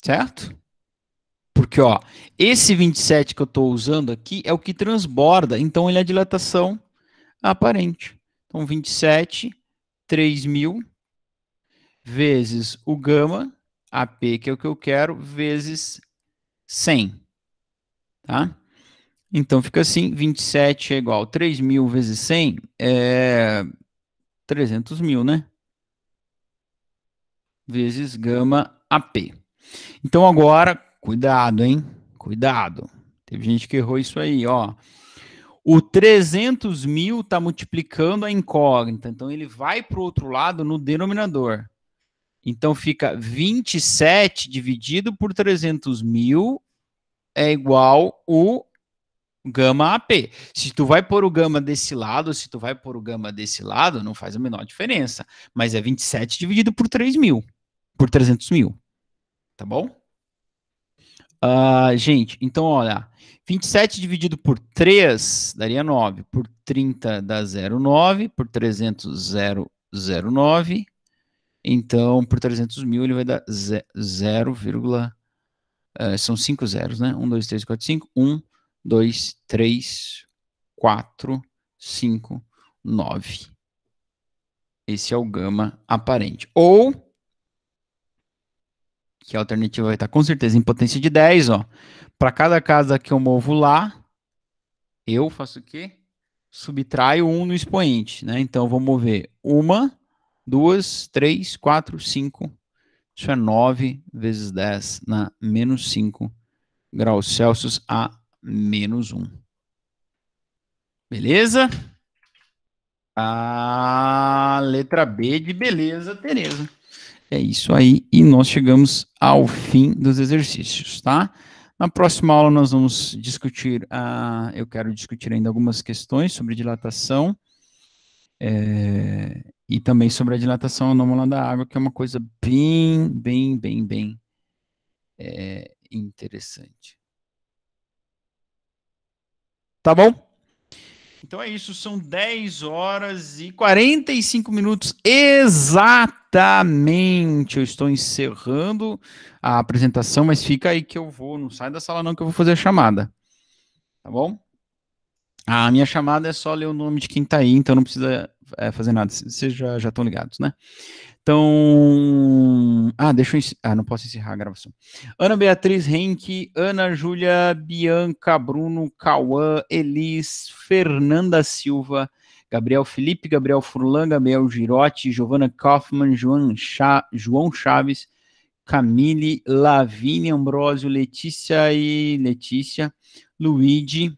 Certo? Porque, ó, esse 27 que eu estou usando aqui é o que transborda, então ele é a dilatação aparente. Então, 27, 3.000, vezes o gama, AP, que é o que eu quero, vezes 100, tá? Então, fica assim, 27 é igual a 3.000 vezes 100, é 300 mil, né? Vezes gama AP. Então, agora, cuidado, hein? Cuidado. Teve gente que errou isso aí, ó. O 300 mil está multiplicando a incógnita, então ele vai para o outro lado no denominador. Então fica 27 dividido por 300 mil é igual o gama AP. Se tu vai pôr o gama desse lado, se tu vai pôr o gama desse lado, não faz a menor diferença. Mas é 27 dividido por 3.000, por 300 mil. Tá bom? Gente, então olha, 27 dividido por 3 daria 9, por 30 dá 0,9, por 300, 0,09, então por 300 mil ele vai dar 0, são 5 zeros, né? 1, 2, 3, 4, 5, 1, 2, 3, 4, 5, 9. Esse é o gama aparente. Ou, que a alternativa vai estar com certeza em potência de 10, ó. Para cada casa que eu movo lá, eu faço o quê? Subtraio 1 no expoente, né? Então, eu vou mover 1, 2, 3, 4, 5. Isso é 9 vezes 10 na menos 5 graus Celsius a menos 1. Beleza? A letra B de beleza, Tereza. É isso aí, e nós chegamos ao fim dos exercícios, tá? Na próxima aula nós vamos discutir, eu quero discutir ainda algumas questões sobre dilatação, e também sobre a dilatação anômala da água, que é uma coisa bem interessante. Tá bom? Então é isso, são 10 horas e 45 minutos exatamente. Eu estou encerrando a apresentação, mas fica aí que eu vou, não sai da sala não que eu vou fazer a chamada. Tá bom? A minha chamada é só ler o nome de quem tá aí, então não precisa fazer nada, vocês já estão ligados, né? Então, deixa eu não posso encerrar a gravação. Ana Beatriz Henke, Ana Júlia, Bianca, Bruno, Cauã, Elis, Fernanda Silva, Gabriel Felipe, Gabriel Furlan, Gabriel Girotti, Giovana Kaufmann, João Chaves, Camille, Lavínia Ambrósio, Letícia, Luigi,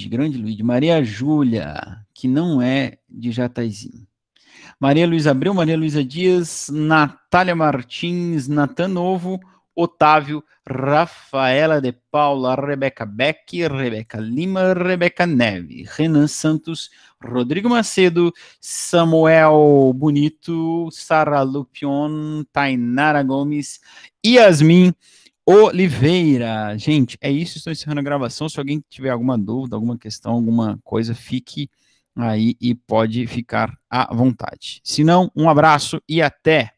grande Luigi, Maria Júlia, que não é de Jataizinho. Maria Luísa Abreu, Maria Luísa Dias, Natália Martins, Natan Novo, Otávio, Rafaela de Paula, Rebeca Beck, Rebeca Lima, Rebeca Neve, Renan Santos, Rodrigo Macedo, Samuel Bonito, Sara Lupion, Tainara Gomes, Yasmin Oliveira. Gente, é isso, estou encerrando a gravação. Se alguém tiver alguma dúvida, alguma questão, alguma coisa, fique aí e pode ficar à vontade. Se não, um abraço e até!